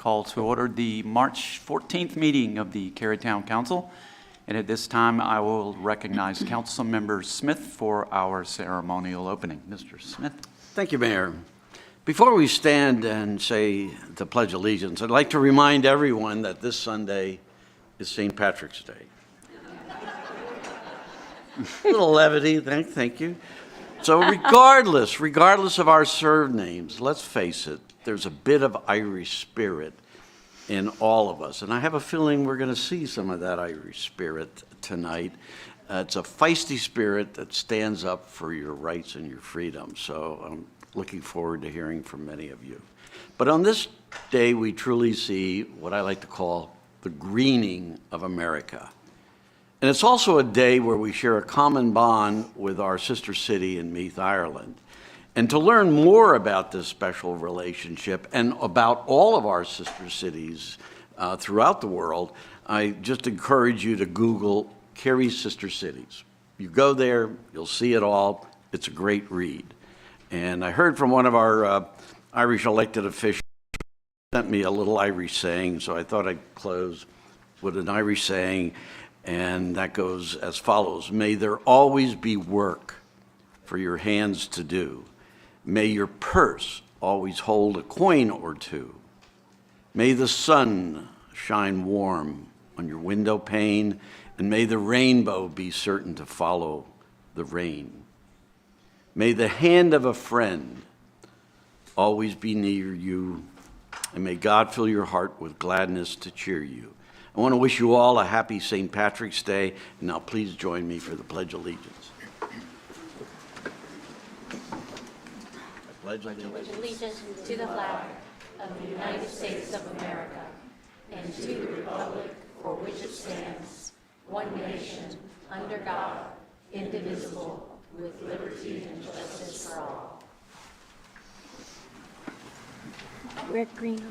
call to order the March 14th meeting of the Cary Town Council. And at this time, I will recognize Councilmember Smith for our ceremonial opening. Mr. Smith. Thank you, Mayor. Before we stand and say the Pledge of Allegiance, I'd like to remind everyone that this Sunday is St. Patrick's Day. A little levity, thank you. So regardless of our surnames, let's face it, there's a bit of Irish spirit in all of us. And I have a feeling we're going to see some of that Irish spirit tonight. It's a feisty spirit that stands up for your rights and your freedom. So I'm looking forward to hearing from many of you. But on this day, we truly see what I like to call the greening of America. And it's also a day where we share a common bond with our sister city in Meath, Ireland. And to learn more about this special relationship and about all of our sister cities throughout the world, I just encourage you to Google Cary Sister Cities. You go there, you'll see it all. It's a great read. And I heard from one of our Irish elected officials sent me a little Irish saying, so I thought I'd close with an Irish saying, and that goes as follows. May there always be work for your hands to do. May your purse always hold a coin or two. May the sun shine warm on your window pane, and may the rainbow be certain to follow the rain. May the hand of a friend always be near you, and may God fill your heart with gladness to cheer you. I want to wish you all a happy St. Patrick's Day, and now please join me for the Pledge of Allegiance. I pledge allegiance to the flag of the United States of America and to the republic for which it stands, one nation, under God, indivisible, with liberty and justice for all. Red, green.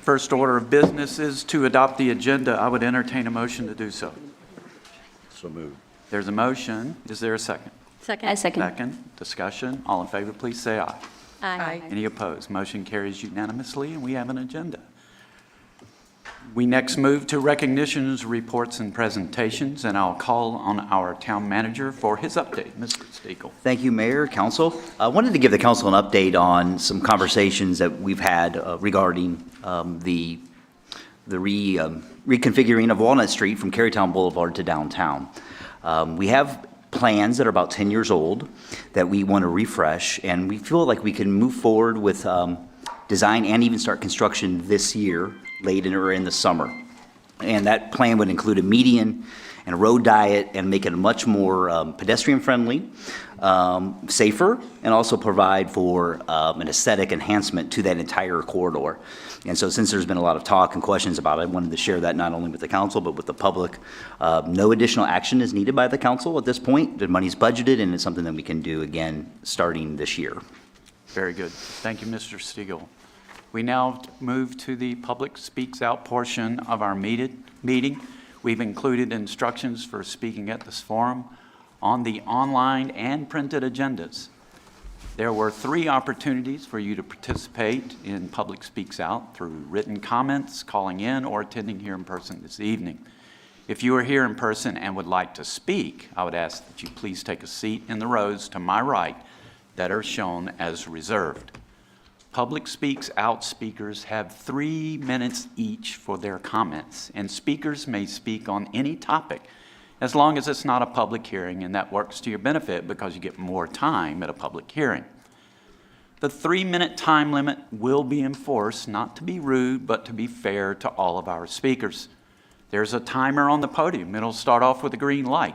First order of business is to adopt the agenda. I would entertain a motion to do so. So moved. There's a motion. Is there a second? Second. I second. Second. Discussion. All in favor, please say aye. Aye. Any opposed? Motion carries unanimously, and we have an agenda. We next move to recognitions, reports, and presentations, and I'll call on our town manager for his update. Mr. Stiegel. Thank you, Mayor, Council. I wanted to give the Council an update on some conversations that we've had regarding the reconfiguring of Walnut Street from Carytown Boulevard to downtown. We have plans that are about 10 years old that we want to refresh, and we feel like we can move forward with design and even start construction this year, late in the summer. And that plan would include a median and a road diet and make it much more pedestrian friendly, safer, and also provide for an aesthetic enhancement to that entire corridor. And so since there's been a lot of talk and questions about it, I wanted to share that not only with the council but with the public. No additional action is needed by the council at this point. The money's budgeted, and it's something that we can do again starting this year. Very good. Thank you, Mr. Stiegel. We now move to the public speaks out portion of our meeting. We've included instructions for speaking at this forum on the online and printed agendas. There were 3 opportunities for you to participate in Public Speaks Out through written comments, calling in, or attending here in person this evening. If you are here in person and would like to speak, I would ask that you please take a seat in the rows to my right that are shown as reserved. Public Speaks Out speakers have 3 minutes each for their comments, and speakers may speak on any topic as long as it's not a public hearing, and that works to your benefit because you get more time at a public hearing. The 3-minute time limit will be enforced, not to be rude, but to be fair to all of our speakers. There's a timer on the podium. It'll start off with a green light.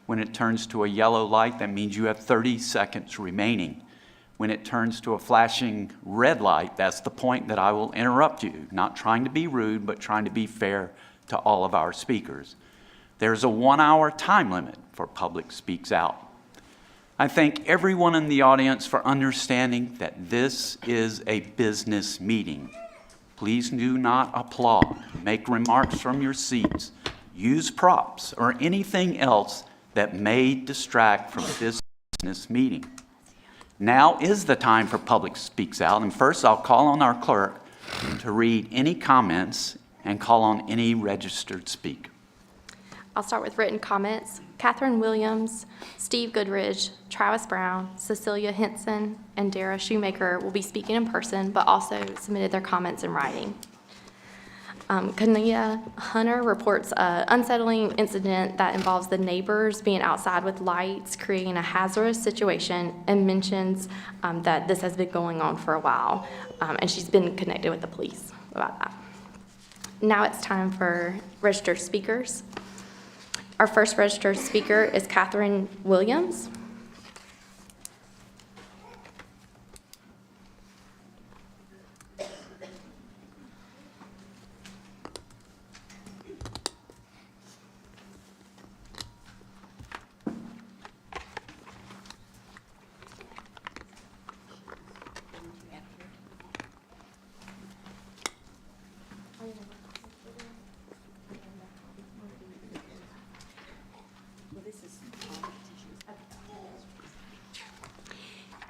When it turns to a yellow light, that means you have 30 seconds remaining. When it turns to a flashing red light, that's the point that I will interrupt you, not trying to be rude, but trying to be fair to all of our speakers. There's a 1-hour time limit for Public Speaks Out. I thank everyone in the audience for understanding that this is a business meeting. Please do not applaud, make remarks from your seats, use props, or anything else that may distract from this business meeting. Now is the time for Public Speaks Out, and first I'll call on our clerk to read any comments and call on any registered speaker. I'll start with written comments. Catherine Williams, Steve Goodridge, Travis Brown, Cecilia Henson, and Dara Shoemaker will be speaking in person, but also submitted their comments in writing. Kania Hunter reports an unsettling incident that involves the neighbors being outside with lights, creating a hazardous situation, and mentions that this has been going on for a while, and she's been connected with the police about that. Now it's time for registered speakers. Our first registered speaker is Catherine Williams.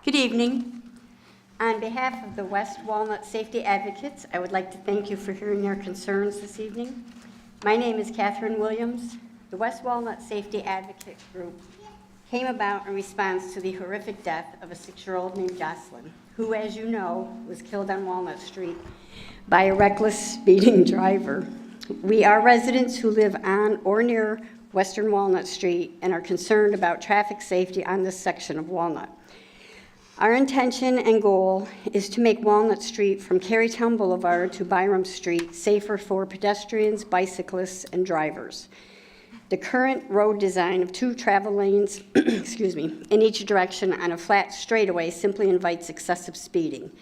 Good evening. On behalf of the West Walnut Safety Advocates, I would like to thank you for hearing our concerns this evening. My name is Catherine Williams. The West Walnut Safety Advocate Group came about in response to the horrific death of a 6-year-old named Jocelyn, who, as you know, was killed on Walnut Street by a reckless speeding driver. We are residents who live on or near Western Walnut Street and are concerned about traffic safety on this section of Walnut. Our intention and goal is to make Walnut Street from Carytown Boulevard to Byram Street safer for pedestrians, bicyclists, and drivers. The current road design of 2 travel lanes in each direction on a flat straightaway simply invites excessive speeding.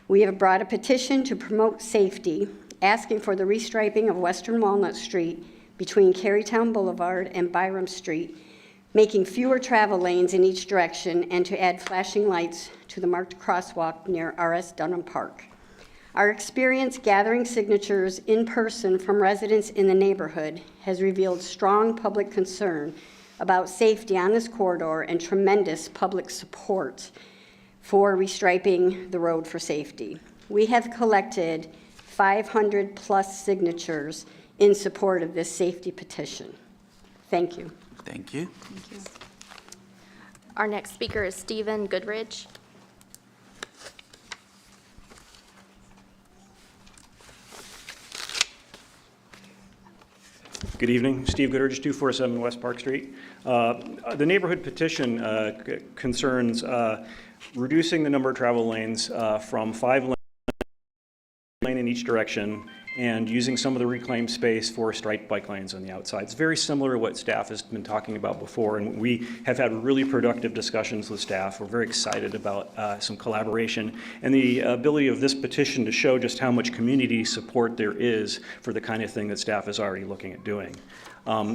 We have brought a petition to promote safety, asking for the restriping of Western Walnut Street between Carytown Boulevard and Byram Street, making fewer travel lanes in each direction, and to add flashing lights to the marked crosswalk near R.S. Dunham Park. Our experience gathering signatures in person from residents in the neighborhood has revealed strong public concern about safety on this corridor and tremendous public support for restriping the road for safety. We have collected 500 plus signatures in support of this safety petition. Thank you. Thank you. Thank you. Our next speaker is Stephen Goodridge. Good evening. Steve Goodridge, 247 West Park Street. The neighborhood petition concerns reducing the number of travel lanes from 5 lanes in each direction and using some of the reclaimed space for striped bike lanes on the outside. It's very similar to what staff has been talking about before, and we have had really productive discussions with staff. We're very excited about some collaboration and the ability of this petition to show just how much community support there is for the kind of thing that staff is already looking at doing.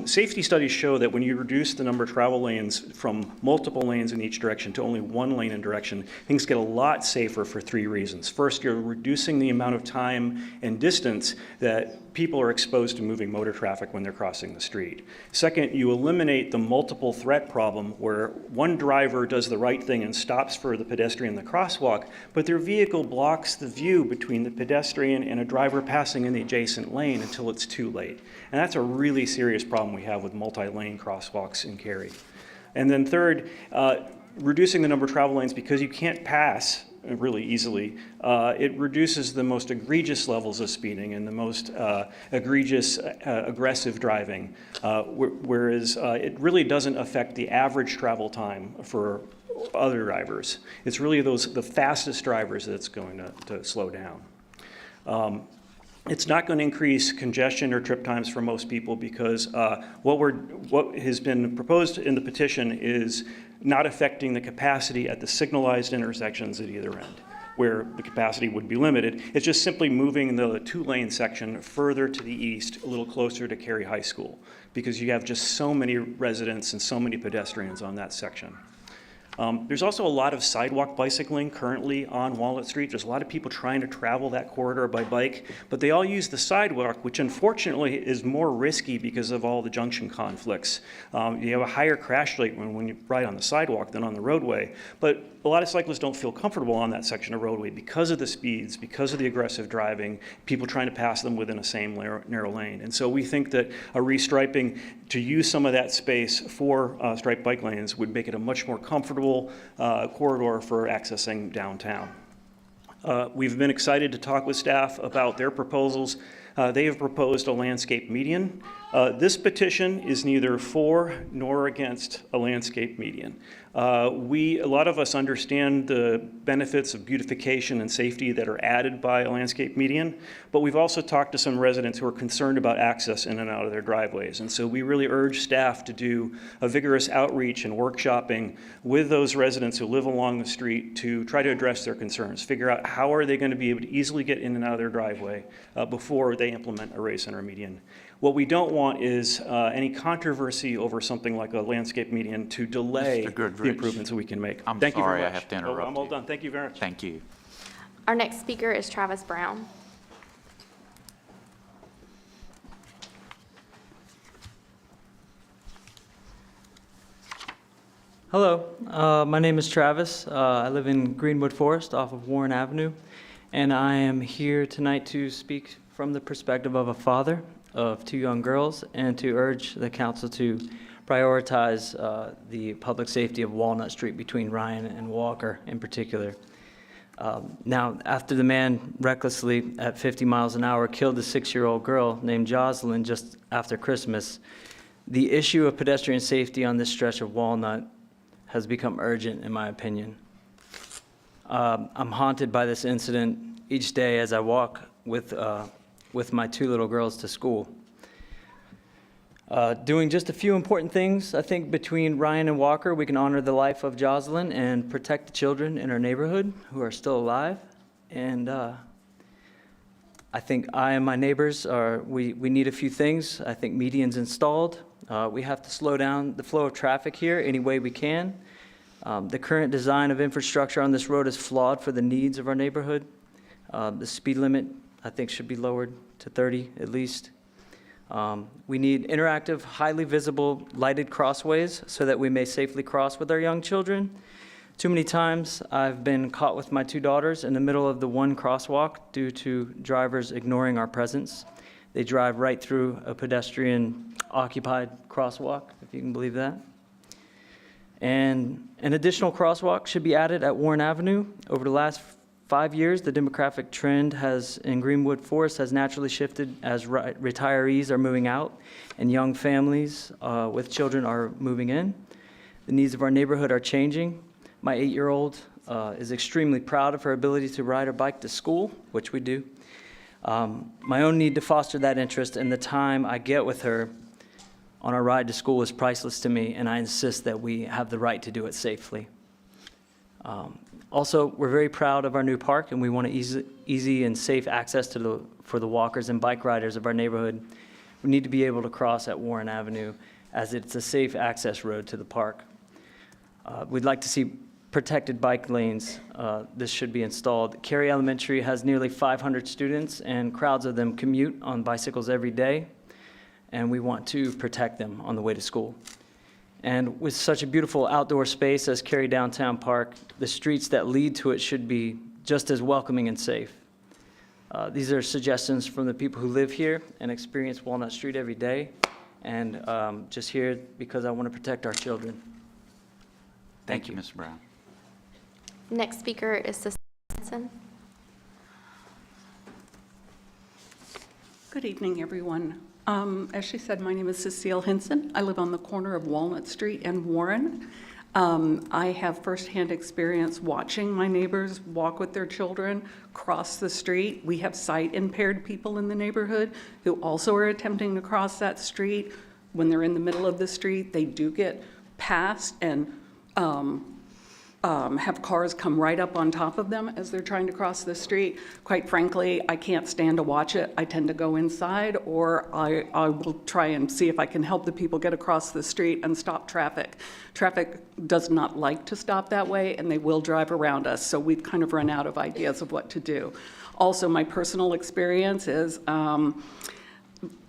Safety studies show that when you reduce the number of travel lanes from multiple lanes in each direction to only 1 lane in direction, things get a lot safer for 3 reasons. First, you're reducing the amount of time and distance that people are exposed to moving motor traffic when they're crossing the street. Second, you eliminate the multiple threat problem where one driver does the right thing and stops for the pedestrian in the crosswalk, but their vehicle blocks the view between the pedestrian and a driver passing in the adjacent lane until it's too late. And that's a really serious problem we have with multi-lane crosswalks in Cary. And then third, reducing the number of travel lanes because you can't pass really easily, it reduces the most egregious levels of speeding and the most egregious aggressive driving, whereas it really doesn't affect the average travel time for other drivers. It's really the fastest drivers that's going to slow down. It's not going to increase congestion or trip times for most people because what has been proposed in the petition is not affecting the capacity at the signalized intersections at either end, where the capacity would be limited. It's just simply moving the 2-lane section further to the east, a little closer to Cary High School, because you have just so many residents and so many pedestrians on that section. There's also a lot of sidewalk bicycling currently on Walnut Street. There's a lot of people trying to travel that corridor by bike, but they all use the sidewalk, which unfortunately is more risky because of all the junction conflicts. You have a higher crash rate when you ride on the sidewalk than on the roadway, but a lot of cyclists don't feel comfortable on that section of roadway because of the speeds, because of the aggressive driving, people trying to pass them within a same narrow lane. And so we think that a restriping to use some of that space for striped bike lanes would make it a much more comfortable corridor for accessing downtown. We've been excited to talk with staff about their proposals. They have proposed a landscape median. This petition is neither for nor against a landscape median. A lot of us understand the benefits of beautification and safety that are added by a landscape median, but we've also talked to some residents who are concerned about access in and out of their driveways. And so we really urge staff to do a vigorous outreach and workshopping with those residents who live along the street to try to address their concerns, figure out how are they going to be able to easily get in and out of their driveway before they implement a race center median. What we don't want is any controversy over something like a landscape median to delay Mr. Goodrich, the improvements that we can make. I'm Thank you very sorry I much. have to interrupt I'm all you. done. Thank you very much. Thank you. Our next speaker is Travis Brown. Hello, my name is Travis. I live in Greenwood Forest off of Warren Avenue, and I am here tonight to speak from the perspective of a father of 2 young girls and to urge the council to prioritize the public safety of Walnut Street between Ryan and Walker in particular. Now, after the man recklessly at 50 miles an hour killed a 6-year-old girl named Jocelyn just after Christmas, the issue of pedestrian safety on this stretch of Walnut has become urgent, in my opinion. I'm haunted by this incident each day as I walk with my 2 little girls to school. Doing just a few important things, I think between Ryan and Walker, we can honor the life of Jocelyn and protect the children in our neighborhood who are still alive. And I think I and my neighbors we need a few things. I think medians installed. We have to slow down the flow of traffic here any way we can. The current design of infrastructure on this road is flawed for the needs of our neighborhood. The speed limit, I think, should be lowered to 30 at least. We need interactive, highly visible, lighted crossways so that we may safely cross with our young children. Too many times I've been caught with my 2 daughters in the middle of the one crosswalk due to drivers ignoring our presence. They drive right through a pedestrian-occupied crosswalk, if you can believe that. And an additional crosswalk should be added at Warren Avenue. Over the last 5 years, the demographic trend in Greenwood Forest has naturally shifted as retirees are moving out and young families with children are moving in. The needs of our neighborhood are changing. My 8-year-old is extremely proud of her ability to ride her bike to school, which we do. My own need to foster that interest and the time I get with her on our ride to school is priceless to me, and I insist that we have the right to do it safely. Also, we're very proud of our new park, and we want easy and safe access for the walkers and bike riders of our neighborhood. We need to be able to cross at Warren Avenue as it's a safe access road to the park. We'd like to see protected bike lanes. This should be installed. Cary Elementary has nearly 500 students, and crowds of them commute on bicycles every day, and we want to protect them on the way to school. And with such a beautiful outdoor space as Cary Downtown Park, the streets that lead to it should be just as welcoming and safe. These are suggestions from the people who live here and experience Walnut Street every day, and just here because I want to protect our children. Thank you, Mr. Brown. Next speaker is Cecilia Henson. Good evening, everyone. As she said, my name is Cecile Henson. I live on the corner of Walnut Street and Warren. I have firsthand experience watching my neighbors walk with their children cross the street. We have sight-impaired people in the neighborhood who also are attempting to cross that street. When they're in the middle of the street, they do get passed and have cars come right up on top of them as they're trying to cross the street. Quite frankly, I can't stand to watch it. I tend to go inside, or I will try and see if I can help the people get across the street and stop traffic. Traffic does not like to stop that way, and they will drive around us, so we've kind of run out of ideas of what to do. Also, my personal experience is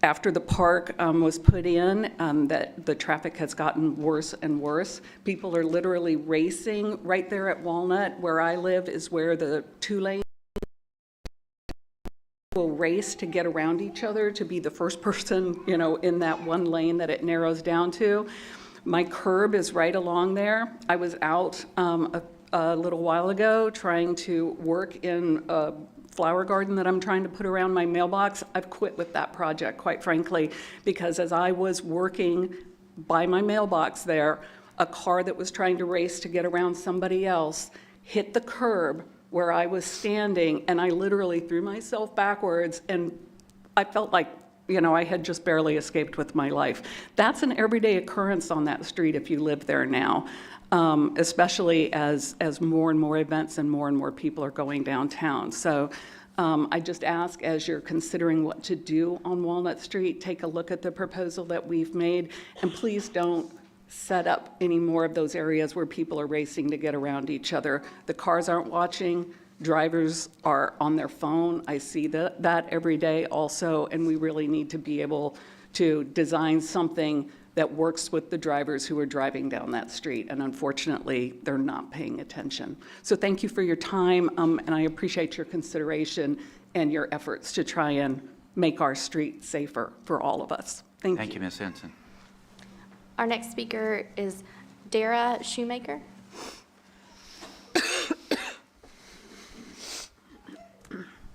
after the park was put in, that the traffic has gotten worse and worse. People are literally racing. Right there at Walnut, where I live, is where the 2 lanes will race to get around each other to be the first person, in that 1 lane that it narrows down to. My curb is right along there. I was out a little while ago trying to work in a flower garden that I'm trying to put around my mailbox. I've quit with that project, quite frankly, because as I was working by my mailbox there, a car that was trying to race to get around somebody else hit the curb where I was standing, and I literally threw myself backwards, and I felt like, I had just barely escaped with my life. That's an everyday occurrence on that street if you live there now. Especially as more and more events and more people are going downtown. So I just ask, as you're considering what to do on Walnut Street, take a look at the proposal that we've made, and please don't set up any more of those areas where people are racing to get around each other. The cars aren't watching, drivers are on their phone. I see that every day also, and we really need to be able to design something that works with the drivers who are driving down that street, and unfortunately, they're not paying attention. So thank you for your time, and I appreciate your consideration and your efforts to try and make our street safer for all of us. Thank you. Thank you, Ms. Henson. Our next speaker is Dara Shoemaker.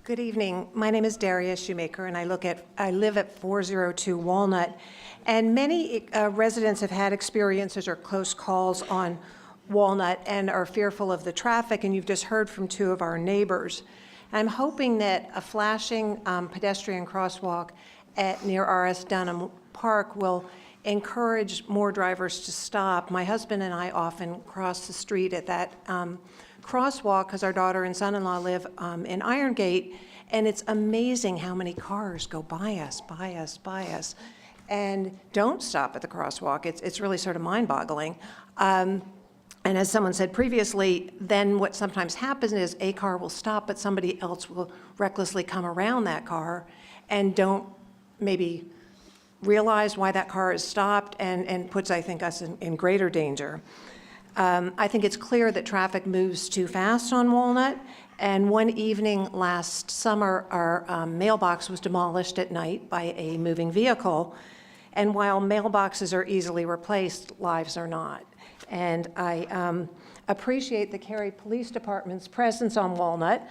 Good evening. My name is Daria Shoemaker, and I live at 402 Walnut. And many residents have had experiences or close calls on Walnut and are fearful of the traffic, and you've just heard from 2 of our neighbors. I'm hoping that a flashing pedestrian crosswalk near R.S. Dunham Park will encourage more drivers to stop. My husband and I often cross the street at that crosswalk because our daughter and son-in-law live in Irongate, and it's amazing how many cars go by us, and don't stop at the crosswalk. It's really sort of mind-boggling. And as someone said previously, then what sometimes happens is a car will stop, but somebody else will recklessly come around that car and don't maybe realize why that car is stopped, and puts, I think, us in greater danger. I think it's clear that traffic moves too fast on Walnut, and one evening last summer, our mailbox was demolished at night by a moving vehicle, and while mailboxes are easily replaced, lives are not. And I appreciate the Cary Police Department's presence on Walnut,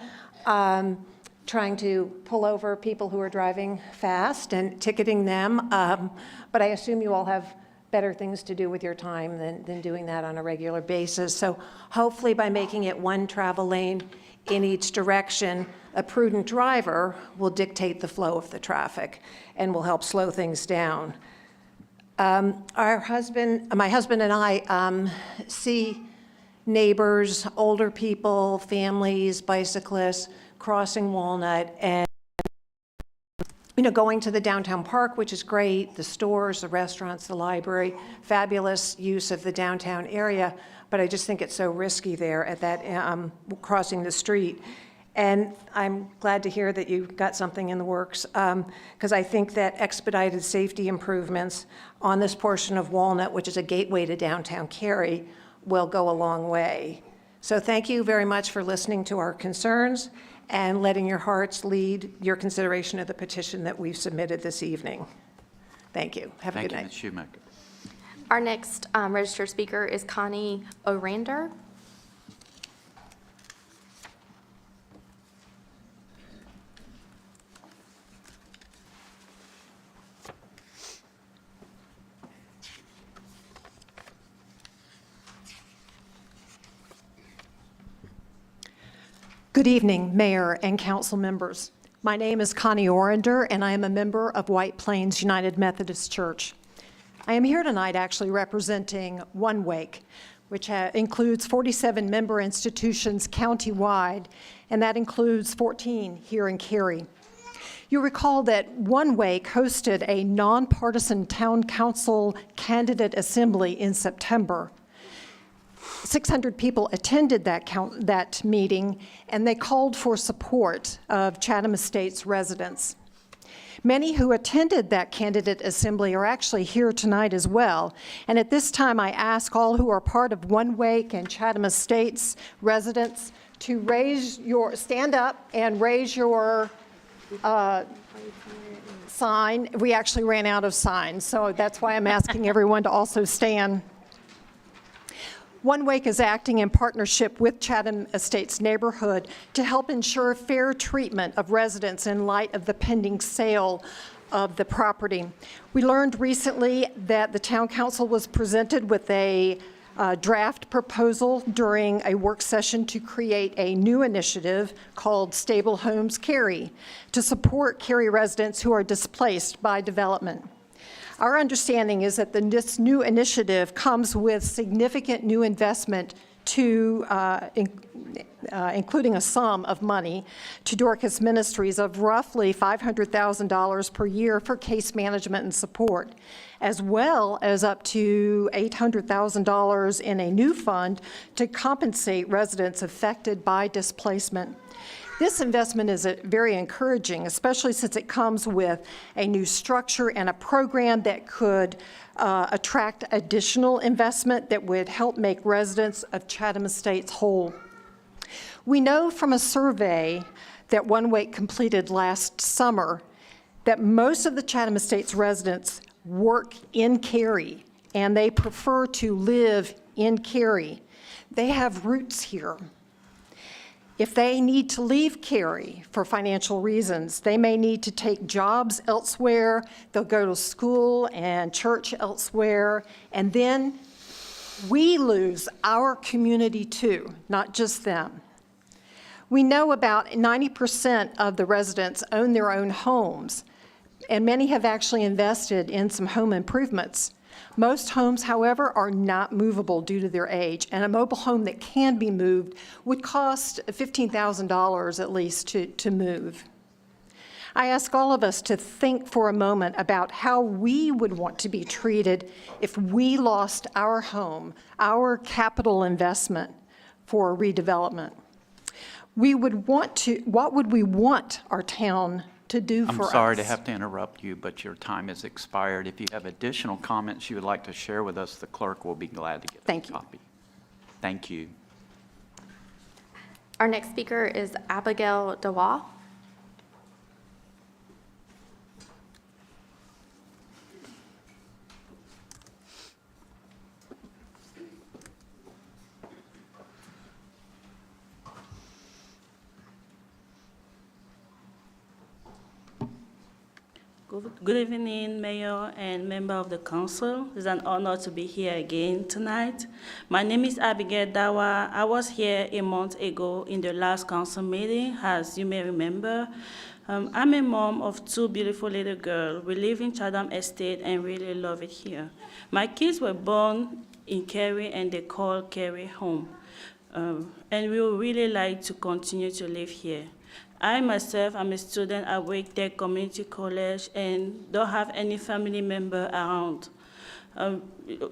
trying to pull over people who are driving fast and ticketing them, but I assume you all have better things to do with your time than doing that on a regular basis. So hopefully by making it 1 travel lane in each direction, a prudent driver will dictate the flow of the traffic and will help slow things down. My husband and I see neighbors, older people, families, bicyclists crossing Walnut, and going to the downtown park, which is great, the stores, the restaurants, the library, fabulous use of the downtown area, but I just think it's so risky there at that crossing the street. And I'm glad to hear that you've got something in the works, because I think that expedited safety improvements on this portion of Walnut, which is a gateway to downtown Cary, will go a long way. So thank you very much for listening to our concerns and letting your hearts lead your consideration of the petition that we've submitted this evening. Thank you. Have a good night. Thank you, Ms. Shoemaker. Our next registered speaker is Connie O'Rander. Good evening, Mayor and council members. My name is Connie Orander, and I am a member of White Plains United Methodist Church. I am here tonight actually representing One Wake, which includes 47 member institutions countywide, and that includes 14 here in Cary. You recall that One Wake hosted a nonpartisan town council candidate assembly in September. 600 people attended that meeting, and they called for support of Chatham Estates residents. Many who attended that candidate assembly are actually here tonight as well. And at this time, I ask all who are part of One Wake and Chatham Estates residents to stand up and raise your sign. We actually ran out of signs, so that's why I'm asking everyone to also stand. One Wake is acting in partnership with Chatham Estates neighborhood to help ensure fair treatment of residents in light of the pending sale of the property. We learned recently that the town council was presented with a draft proposal during a work session to create a new initiative called Stable Homes Cary to support Cary residents who are displaced by development. Our understanding is that this new initiative comes with significant new investment including a sum of money to Dorcas Ministries of roughly $500,000 per year for case management and support, as well as up to $800,000 in a new fund to compensate residents affected by displacement. This investment is very encouraging, especially since it comes with a new structure and a program that could attract additional investment that would help make residents of Chatham Estates whole. We know from a survey that One Wake completed last summer that most of the Chatham Estates residents work in Cary, and they prefer to live in Cary. They have roots here. If they need to leave Cary for financial reasons, they may need to take jobs elsewhere, they'll go to school and church elsewhere, and then we lose our community too, not just them. We know about 90% of the residents own their own homes, and many have actually invested in some home improvements. Most homes, however, are not movable due to their age, and a mobile home that can be moved would cost $15,000 at least to move. I ask all of us to think for a moment about how we would want to be treated if we lost our home, our capital investment for redevelopment. What would we want our town to do for us? I'm sorry to have to interrupt you, but your time has expired. If you have additional comments you would like to share with us, the clerk will be glad to get a copy. Thank you. Our next speaker is Abigail Dewa. Good evening, Mayor and member of the council. It's an honor to be here again tonight. My name is Abigail Dawa. I was here a month ago in the last council meeting, as you may remember. I'm a mom of two beautiful little girls. We live in Chatham Estate and really love it here. My kids were born in Cary and they call Cary home. And we would really like to continue to live here. I myself am a student at Wake Tech Community College and don't have any family member around.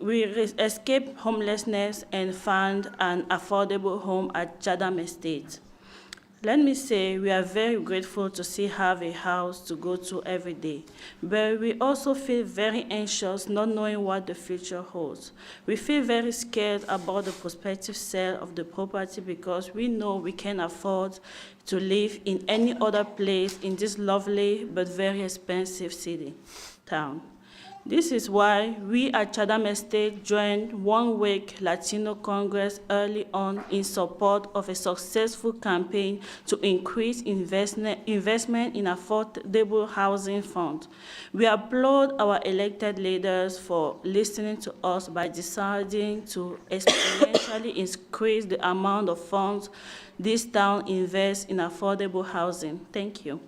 We escaped homelessness and found an affordable home at Chatham Estate. Let me say we are very grateful to have a house to go to every day, but we also feel very anxious not knowing what the future holds. We feel very scared about the prospective sale of the property because we know we can't afford to live in any other place in this lovely but very expensive town. This is why we at Chatham Estate joined One Wake Latino Congress early on in support of a successful campaign to increase investment in affordable housing fund. We applaud our elected leaders for listening to us by deciding to exponentially increase the amount of funds this town invests in affordable housing. Thank you.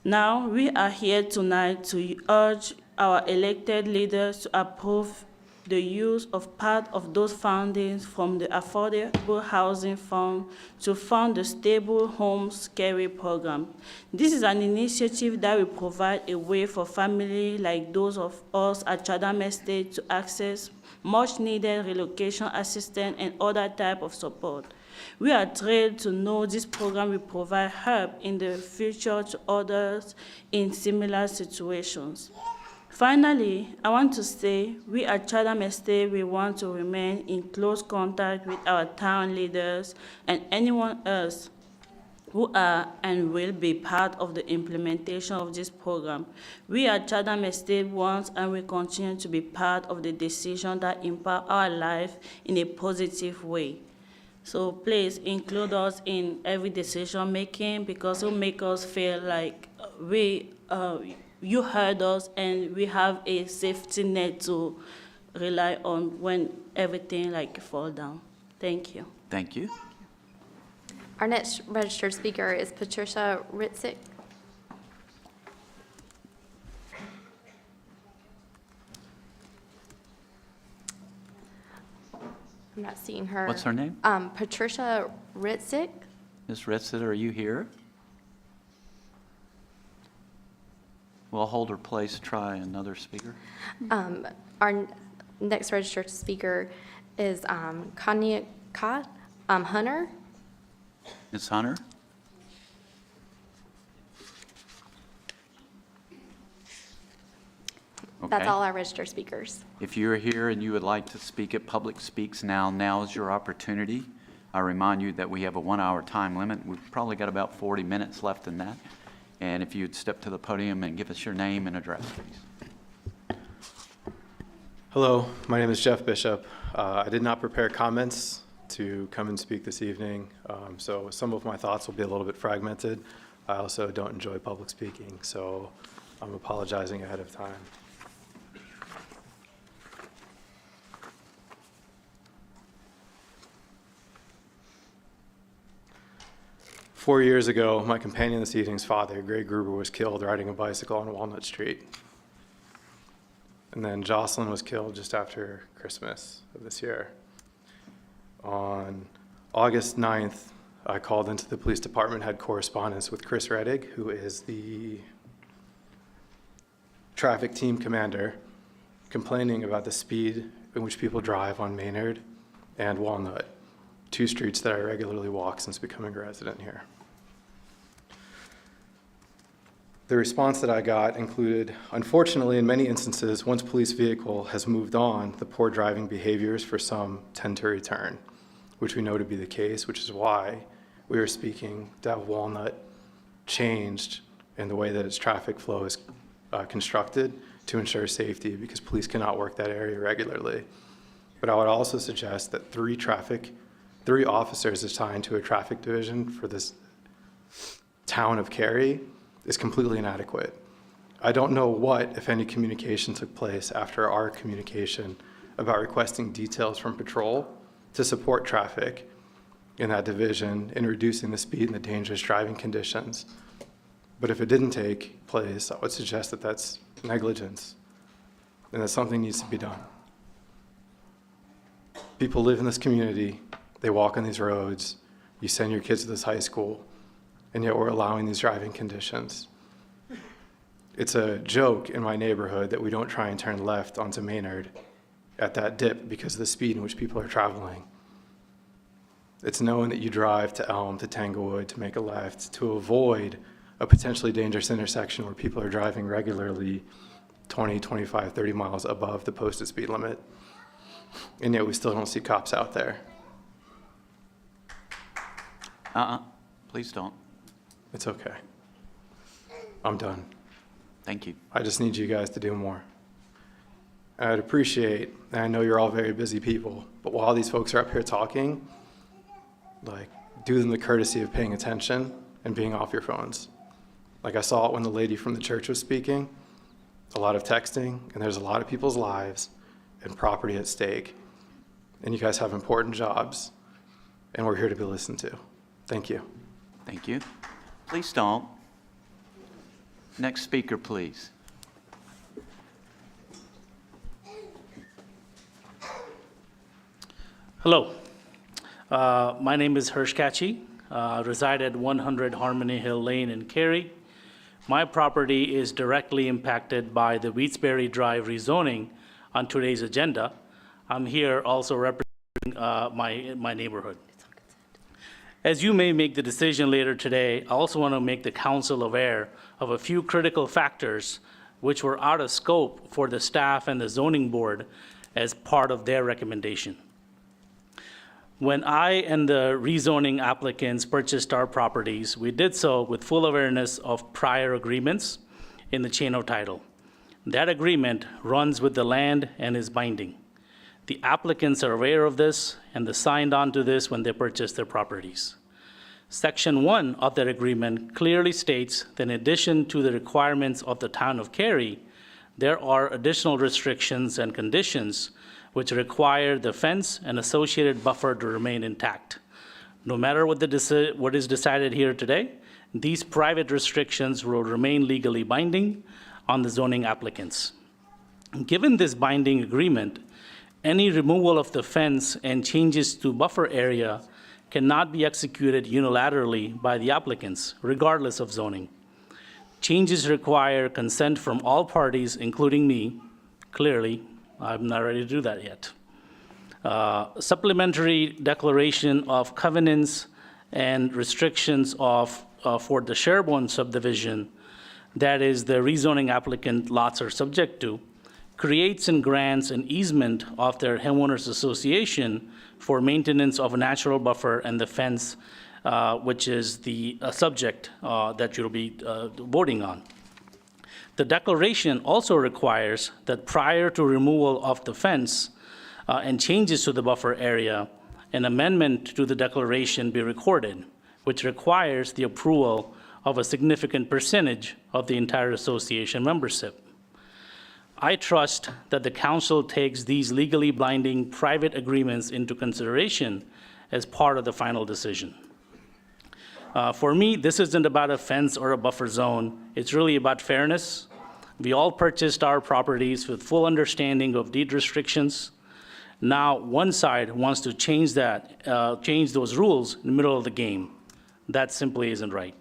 Now, we are here tonight to urge our elected leaders to approve the use of part of those fundings from the Affordable Housing Fund to fund the Stable Homes Cary program. This is an initiative that will provide a way for families like those of us at Chatham Estate to access much-needed relocation assistance and other type of support. We are thrilled to know this program will provide help in the future to others in similar situations. Finally, I want to say we at Chatham Estate we want to remain in close contact with our town leaders and anyone else who are and will be part of the implementation of this program. We at Chatham Estate want and will continue to be part of the decision that impact our life in a positive way. So please include us in every decision making because it will make us feel like you heard us and we have a safety net to rely on when everything fall down. Thank you. Thank you. Our next registered speaker is Patricia Ritzik. I'm not seeing her. What's her name? Patricia Ritzik. Ms. Ritzik, are you here? We'll hold her place, try another speaker. Our next registered speaker is Kanya Hunter. Ms. Hunter? That's Okay. all our registered speakers. If you're here and you would like to speak at Public Speaks Now, now is your opportunity. I remind you that we have a 1-hour time limit. We've probably got about 40 minutes left in that. And if you'd step to the podium and give us your name and address, please. Hello, my name is Jeff Bishop. I did not prepare comments to come and speak this evening, so some of my thoughts will be a little bit fragmented. I also don't enjoy public speaking, so I'm apologizing ahead of time. Four years ago, my companion this evening's father, Greg Gruber, was killed riding a bicycle on Walnut Street. And then Jocelyn was killed just after Christmas of this year. On August 9th, I called into the police department, had correspondence with Chris Reddig, who is the traffic team commander, complaining about the speed in which people drive on Maynard and Walnut, two streets that I regularly walk since becoming a resident here. The response that I got included, unfortunately, in many instances, once police vehicle has moved on, the poor driving behaviors for some tend to return, which we know to be the case, which is why we are speaking to have Walnut changed in the way that its traffic flow is constructed to ensure safety, because police cannot work that area regularly. But I would also suggest that three officers assigned to a traffic division for this town of Cary is completely inadequate. I don't know what, if any, communication took place after our communication about requesting details from patrol to support traffic in that division in reducing the speed and the dangerous driving conditions. But if it didn't take place, I would suggest that that's negligence and that something needs to be done. People live in this community, they walk on these roads, you send your kids to this high school, and yet we're allowing these driving conditions. It's a joke in my neighborhood that we don't try and turn left onto Maynard at that dip because of the speed in which people are traveling. It's known that you drive to Elm, to Tanglewood, to make a left, to avoid a potentially dangerous intersection where people are driving regularly 20, 25, 30 miles above the posted speed limit. And yet we still don't see cops out there. Please don't. It's okay. I'm done. Thank you. I just need you guys to do more. I'd appreciate, and I know you're all very busy people, but while these folks are up here talking, do them the courtesy of paying attention and being off your phones. Like I saw it when the lady from the church was speaking, a lot of texting, and there's a lot of people's lives and property at stake. And you guys have important jobs, and we're here to be listened to. Thank you. Thank you. Please don't. Next speaker, please. Hello. My name is Hirsch Kachi. Reside at 100 Harmony Hill Lane in Cary. My property is directly impacted by the Wheatsbury Drive rezoning on today's agenda. I'm here also representing my neighborhood. As you may make the decision later today, I also want to make the council aware of a few critical factors which were out of scope for the staff and the zoning board as part of their recommendation. When I and the rezoning applicants purchased our properties, we did so with full awareness of prior agreements in the chain of title. That agreement runs with the land and is binding. The applicants are aware of this and they signed on to this when they purchased their properties. Section 1 of that agreement clearly states that in addition to the requirements of the town of Cary, there are additional restrictions and conditions which require the fence and associated buffer to remain intact. No matter what is decided here today, these private restrictions will remain legally binding on the zoning applicants. Given this binding agreement, any removal of the fence and changes to buffer area cannot be executed unilaterally by the applicants, regardless of zoning. Changes require consent from all parties, including me. Clearly, I'm not ready to do that yet. Supplementary declaration of covenants and restrictions for the Sherborne subdivision, that is the rezoning applicant lots are subject to, creates and grants an easement of their homeowners association for maintenance of a natural buffer and the fence, which is the subject that you'll be voting on. The declaration also requires that prior to removal of the fence and changes to the buffer area, an amendment to the declaration be recorded, which requires the approval of a significant percentage of the entire association membership. I trust that the council takes these legally binding private agreements into consideration as part of the final decision. For me, this isn't about a fence or a buffer zone. It's really about fairness. We all purchased our properties with full understanding of deed restrictions. Now, one side wants to change those rules in the middle of the game. That simply isn't right.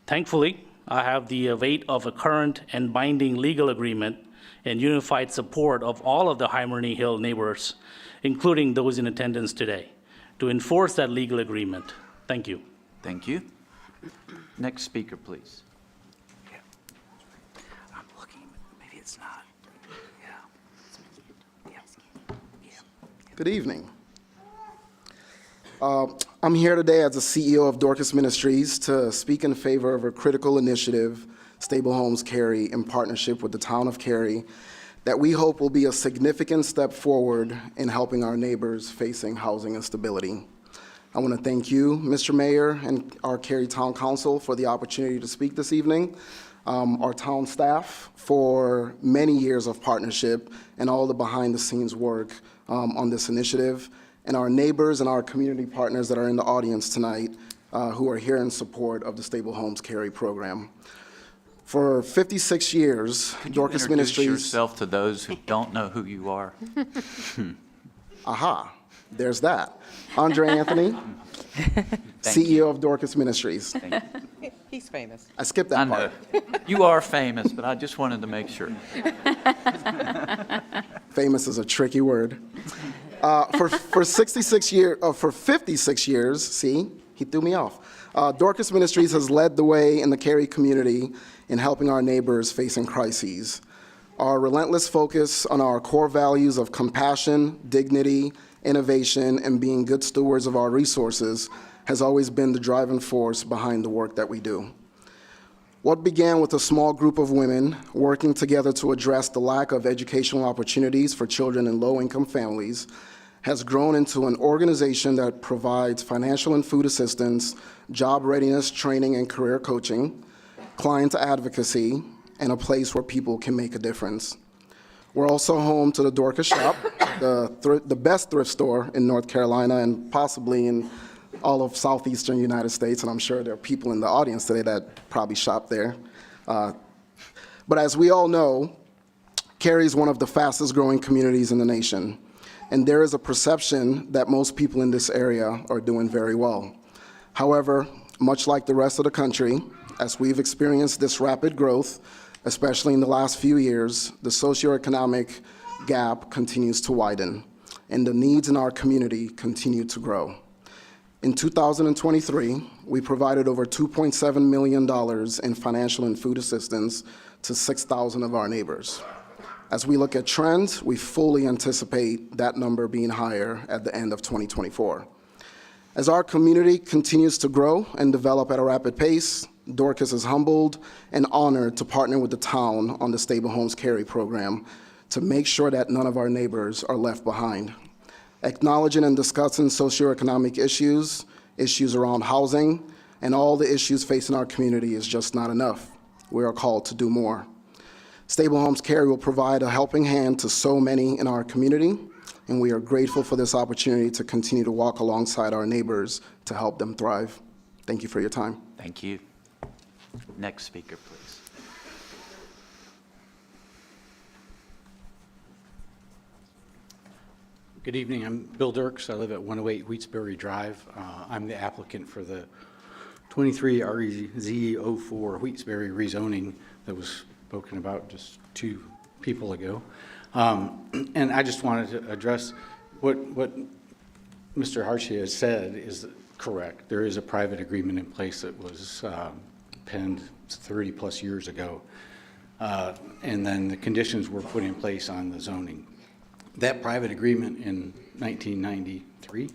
Thankfully, I have the weight of a current and binding legal agreement and unified support of all of the Harmony Hill neighbors, including those in attendance today, to enforce that legal agreement. Thank you. Thank you. Next speaker, please. I'm looking, maybe it's not. Good evening. I'm here today as the CEO of Dorcas Ministries to speak in favor of a critical initiative, Stable Homes Cary, in partnership with the town of Cary, that we hope will be a significant step forward in helping our neighbors facing housing instability. I want to thank you, Mr. Mayor, and our Cary Town Council for the opportunity to speak this evening, our town staff for many years of partnership and all the behind-the-scenes work on this initiative, and our neighbors and our community partners that are in the audience tonight who are here in support of the Stable Homes Cary program. For 56 years, Dorcas Ministries... Introduce yourself to those who don't know who you are. Aha, there's that. Andre Anthony, CEO of Dorcas Ministries. Thank you. He's famous. I skipped that part. You are famous, but I just wanted to make sure. Famous is a tricky word. For 56 years, see, he threw me off. Dorcas Ministries has led the way in the Cary community in helping our neighbors facing crises. Our relentless focus on our core values of compassion, dignity, innovation, and being good stewards of our resources has always been the driving force behind the work that we do. What began with a small group of women working together to address the lack of educational opportunities for children in low-income families has grown into an organization that provides financial and food assistance, job readiness training and career coaching, client advocacy, and a place where people can make a difference. We're also home to the Dorcas Shop, the best thrift store in North Carolina and possibly in all of southeastern United States, and I'm sure there are people in the audience today that probably shop there. But as we all know, Cary is one of the fastest growing communities in the nation. and there is a perception that most people in this area are doing very well. However, much like the rest of the country, as we've experienced this rapid growth, especially in the last few years, the socioeconomic gap continues to widen, and the needs in our community continue to grow. In 2023, we provided over $2.7 million in financial and food assistance to 6,000 of our neighbors. As we look at trends, we fully anticipate that number being higher at the end of 2024. As our community continues to grow and develop at a rapid pace, Dorcas is humbled and honored to partner with the town on the Stable Homes Cary program to make sure that none of our neighbors are left behind. Acknowledging and discussing socioeconomic issues around housing, and all the issues facing our community is just not enough. We are called to do more. Stable Homes Cary will provide a helping hand to so many in our community, and we are grateful for this opportunity to continue to walk alongside our neighbors to help them thrive. Thank you for your time. Thank you. Next speaker, please. Good evening. I'm Bill Dirks. I live at 108 Wheatsbury Drive. I'm the applicant for the 23 REZ04 Wheatsbury rezoning that was spoken about just 2 people ago. And I just wanted to address what Mr. Harshia has said is correct. There is a private agreement in place that was penned 30 plus years ago. And then the conditions were put in place on the zoning. That private agreement in 1993,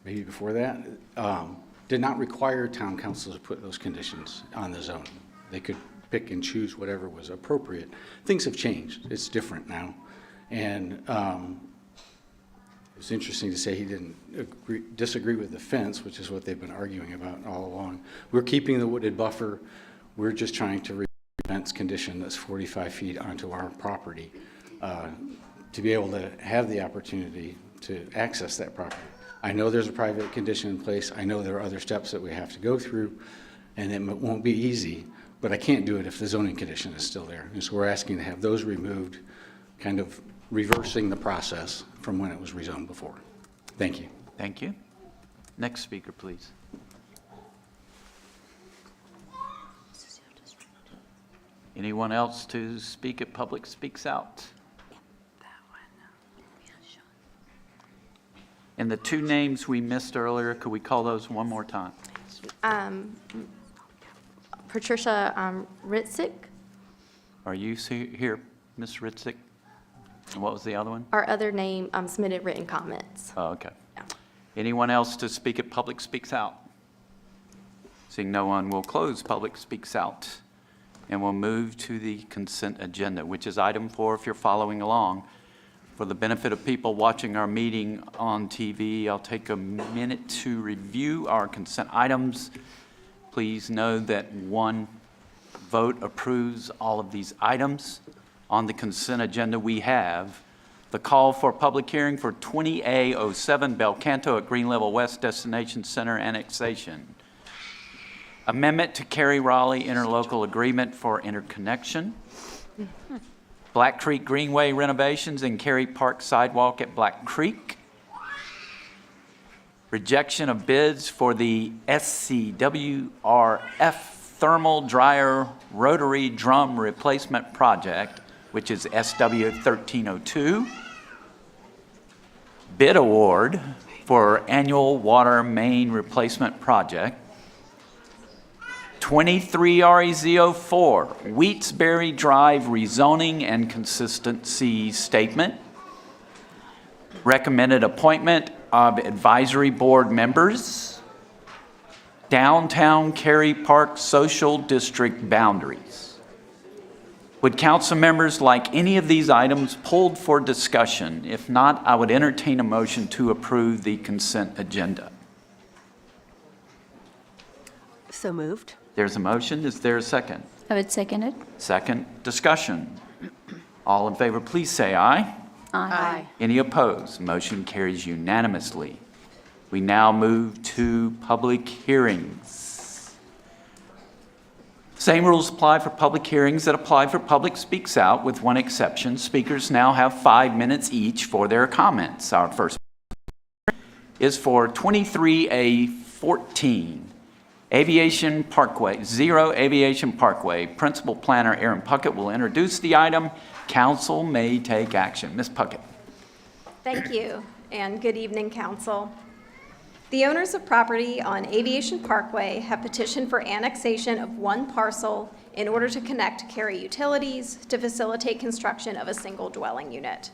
maybe before that, did not require town council to put those conditions on the zoning. They could pick and choose whatever was appropriate. Things have changed. It's different now. And it's interesting to say he didn't disagree with the fence, which is what they've been arguing about all along. We're keeping the wooded buffer. We're just trying to reduce the fence condition that's 45 feet onto our property to be able to have the opportunity to access that property. I know there's a private condition in place. I know there are other steps that we have to go through, and it won't be easy, but I can't do it if the zoning condition is still there. And so we're asking to have those removed, kind of reversing the process from when it was rezoned before. Thank you. Thank you. Next speaker, please. Anyone else to speak at Public Speaks Out? And the 2 names we missed earlier, could we call those one more time? Patricia Ritzik. Are you here, Ms. Ritzik? And what was the other one? Our other name submitted written comments. Oh, okay. Yeah. Anyone else to speak at Public Speaks Out? Seeing no one, we'll close Public Speaks Out, and we'll move to the consent agenda, which is item 4 if you're following along. For the benefit of people watching our meeting on TV, I'll take a minute to review our consent items. Please know that one vote approves all of these items. On the consent agenda, we have the call for public hearing for 20A07 Belcanto at Green Level West Destination Center annexation. Amendment to Cary Raleigh interlocal agreement for interconnection. Black Creek Greenway renovations and Cary Park sidewalk at Black Creek. Rejection of bids for the SCWRF thermal dryer rotary drum replacement project, which is SW 1302. Bid award for annual water main replacement project. 23 REZ04, Wheatsbury Drive rezoning and consistency statement. Recommended appointment of advisory board members. Downtown Cary Park Social District boundaries. Would council members like any of these items pulled for discussion? If not, I would entertain a motion to approve the consent agenda. So moved. There's a motion. Is there a second? I would second it. Second, discussion. All in favor, please say aye. Aye. Any opposed? Motion carries unanimously. We now move to public hearings. Same rules apply for public hearings that apply for public speaks out, with one exception. Speakers now have 5 minutes each for their comments. Our first is for 23A14, Aviation Parkway, Zero Aviation Parkway. Principal Planner Aaron Puckett will introduce the item. Council may take action. Ms. Puckett. Thank you, and good evening, Council. The owners of property on Aviation Parkway have petitioned for annexation of one parcel in order to connect Cary utilities to facilitate construction of a single dwelling unit.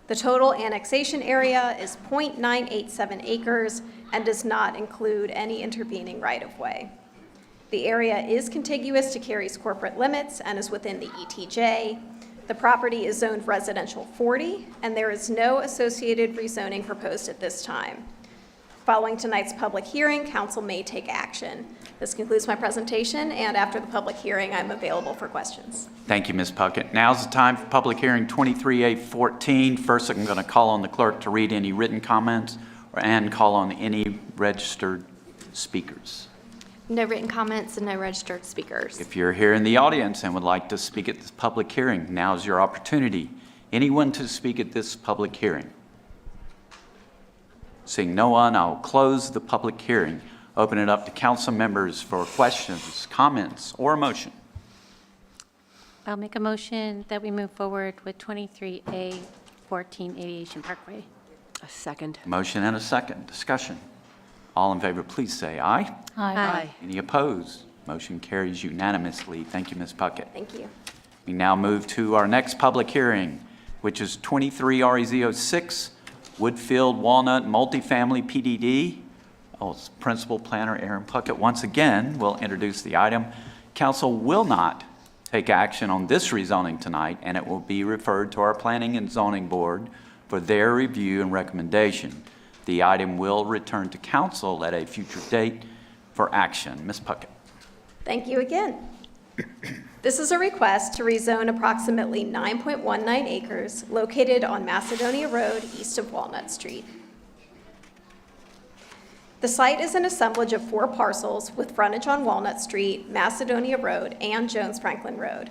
The total annexation area is .987 acres and does not include any intervening right-of-way. The area is contiguous to Cary's corporate limits and is within the ETJ. The property is zoned residential 40, and there is no associated rezoning proposed at this time. Following tonight's public hearing, Council may take action. This concludes my presentation, and after the public hearing, I'm available for questions. Thank you, Ms. Puckett. Now's the time for public hearing 23A14. First, I'm going to call on the clerk to read any written comments and call on any registered speakers. No written comments and no registered speakers. If you're here in the audience and would like to speak at this public hearing, now's your opportunity. Anyone to speak at this public hearing? Seeing no one, I'll close the public hearing. Open it up to council members for questions, comments, or a motion. I'll make a motion that we move forward with 23A14 Aviation Parkway. A second. Motion and a second. Discussion. All in favor, please say aye. Aye. Any opposed? Motion carries unanimously. Thank you, Ms. Puckett. Thank you. We now move to our next public hearing, which is 23 REZ06, Woodfield Walnut Multifamily PDD. Principal Planner Aaron Puckett once again will introduce the item. Council will not take action on this rezoning tonight, and it will be referred to our Planning and Zoning Board for their review and recommendation. The item will return to council at a future date for action. Ms. Puckett. Thank you again. This is a request to rezone approximately 9.19 acres located on Macedonia Road east of Walnut Street. The site is an assemblage of 4 parcels with frontage on Walnut Street, Macedonia Road, and Jones Franklin Road.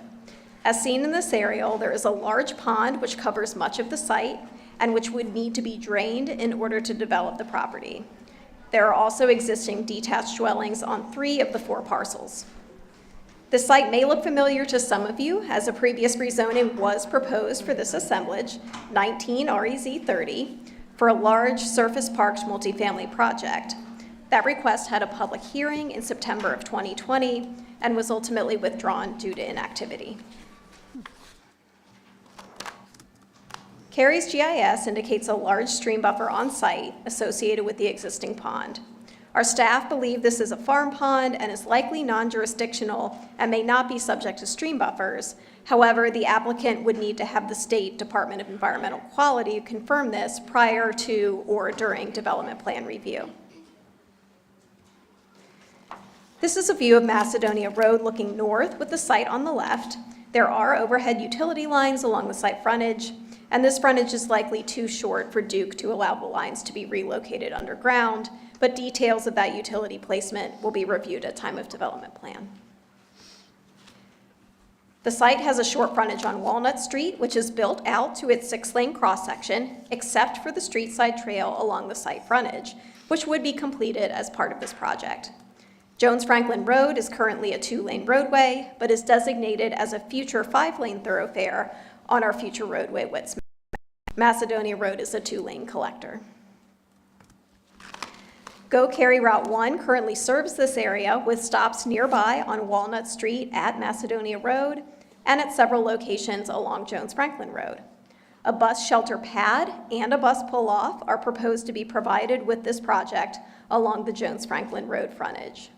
As seen in this aerial, there is a large pond which covers much of the site and which would need to be drained in order to develop the property. There are also existing detached dwellings on 3 of the 4 parcels. The site may look familiar to some of you, as a previous rezoning was proposed for this assemblage, 19 REZ 30, for a large surface parked multifamily project. That request had a public hearing in September of 2020 and was ultimately withdrawn due to inactivity. Cary's GIS indicates a large stream buffer on site associated with the existing pond. Our staff believe this is a farm pond and is likely non-jurisdictional and may not be subject to stream buffers. However, the applicant would need to have the State Department of Environmental Quality confirm this prior to or during development plan review. This is a view of Macedonia Road looking north with the site on the left. There are overhead utility lines along the site frontage, and this frontage is likely too short for Duke to allow the lines to be relocated underground, but details of that utility placement will be reviewed at time of development plan. The site has a short frontage on Walnut Street, which is built out to its 6-lane cross-section, except for the street side trail along the site frontage, which would be completed as part of this project. Jones Franklin Road is currently a 2-lane roadway, but is designated as a future 5-lane thoroughfare on our future roadway widths. Macedonia Road is a 2-lane collector. Go Cary Route 1 currently serves this area with stops nearby on Walnut Street at Macedonia Road and at several locations along Jones Franklin Road. A bus shelter pad and a bus pull-off are proposed to be provided with this project along the Jones Franklin Road frontage.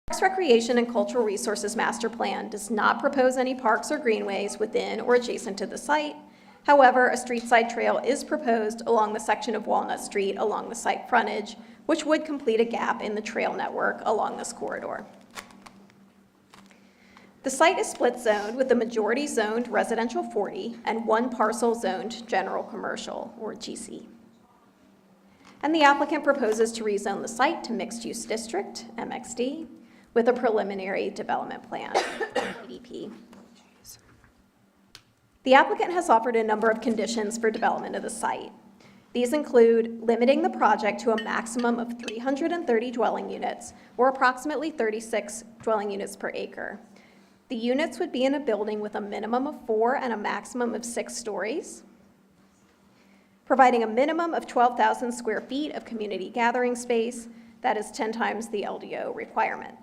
Parks, Recreation, and Cultural Resources Master Plan does not propose any parks or greenways within or adjacent to the site. However, a street side trail is proposed along the section of Walnut Street along the site frontage, which would complete a gap in the trail network along this corridor. The site is split zoned with the majority zoned residential 40 and 1 parcel zoned general commercial, or GC. And the applicant proposes to rezone the site to mixed use district, MXD, with a preliminary development plan, PDP. The applicant has offered a number of conditions for development of the site. These include limiting the project to a maximum of 330 dwelling units, or approximately 36 dwelling units per acre. The units would be in a building with a minimum of 4 and a maximum of 6 stories, providing a minimum of 12,000 square feet of community gathering space, that is 10 times the LDO requirement.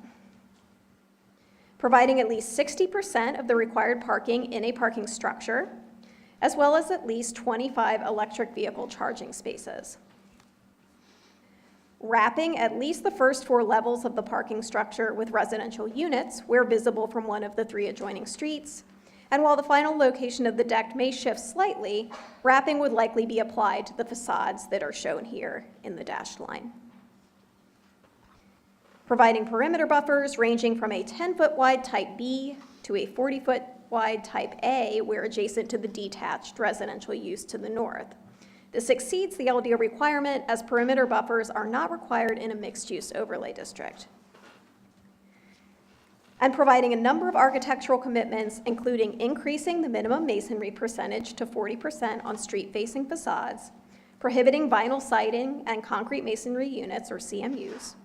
Providing at least 60% of the required parking in a parking structure, as well as at least 25 electric vehicle charging spaces. Wrapping at least the first 4 levels of the parking structure with residential units where visible from one of the 3 adjoining streets. And while the final location of the deck may shift slightly, wrapping would likely be applied to the facades that are shown here in the dashed line. Providing perimeter buffers ranging from a 10-foot wide type B to a 40-foot wide type A where adjacent to the detached residential use to the north. This exceeds the LDO requirement as perimeter buffers are not required in a mixed-use overlay district. And providing a number of architectural commitments, including increasing the minimum masonry percentage to 40% on street-facing facades, prohibiting vinyl siding and concrete masonry units, or CMUs,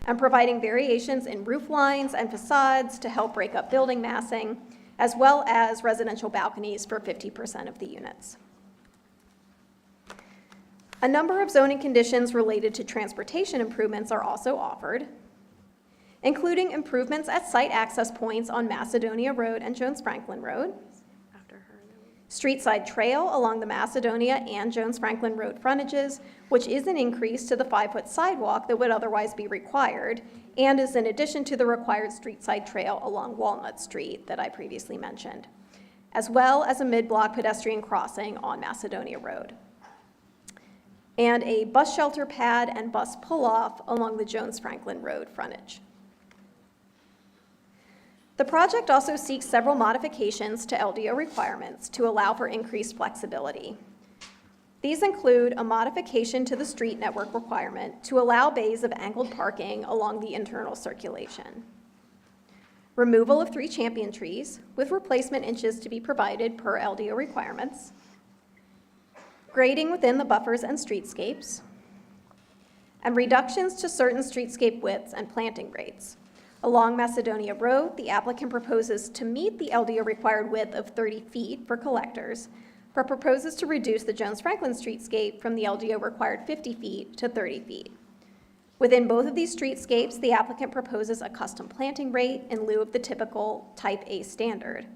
and providing variations in roof lines and facades to help break up building massing, as well as residential balconies for 50% of the units. A number of zoning conditions related to transportation improvements are also offered, including improvements at site access points on Macedonia Road and Jones Franklin Road, street side trail along the Macedonia and Jones Franklin Road frontages, which is an increase to the 5-foot sidewalk that would otherwise be required, and is in addition to the required street side trail along Walnut Street that I previously mentioned, as well as a mid-block pedestrian crossing on Macedonia Road, and a bus shelter pad and bus pull-off along the Jones Franklin Road frontage. The project also seeks several modifications to LDO requirements to allow for increased flexibility. These include a modification to the street network requirement to allow bays of angled parking along the internal circulation, removal of 3 champion trees with replacement inches to be provided per LDO requirements, grading within the buffers and streetscapes, and reductions to certain streetscape widths and planting rates. Along Macedonia Road, the applicant proposes to meet the LDO required width of 30 feet for collectors, but proposes to reduce the Jones Franklin streetscape from the LDO required 50 feet to 30 feet. Within both of these streetscapes, the applicant proposes a custom planting rate in lieu of the typical Type A standard.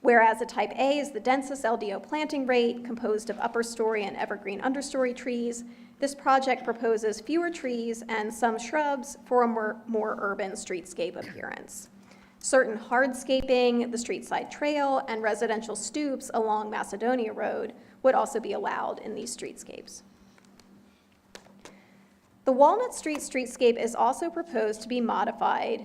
Whereas a Type A is the densest LDO planting rate, composed of upper story and evergreen understory trees, this project proposes fewer trees and some shrubs for a more urban streetscape appearance. Certain hardscaping, the street side trail, and residential stoops along Macedonia Road would also be allowed in these streetscapes. The Walnut Street streetscape is also proposed to be modified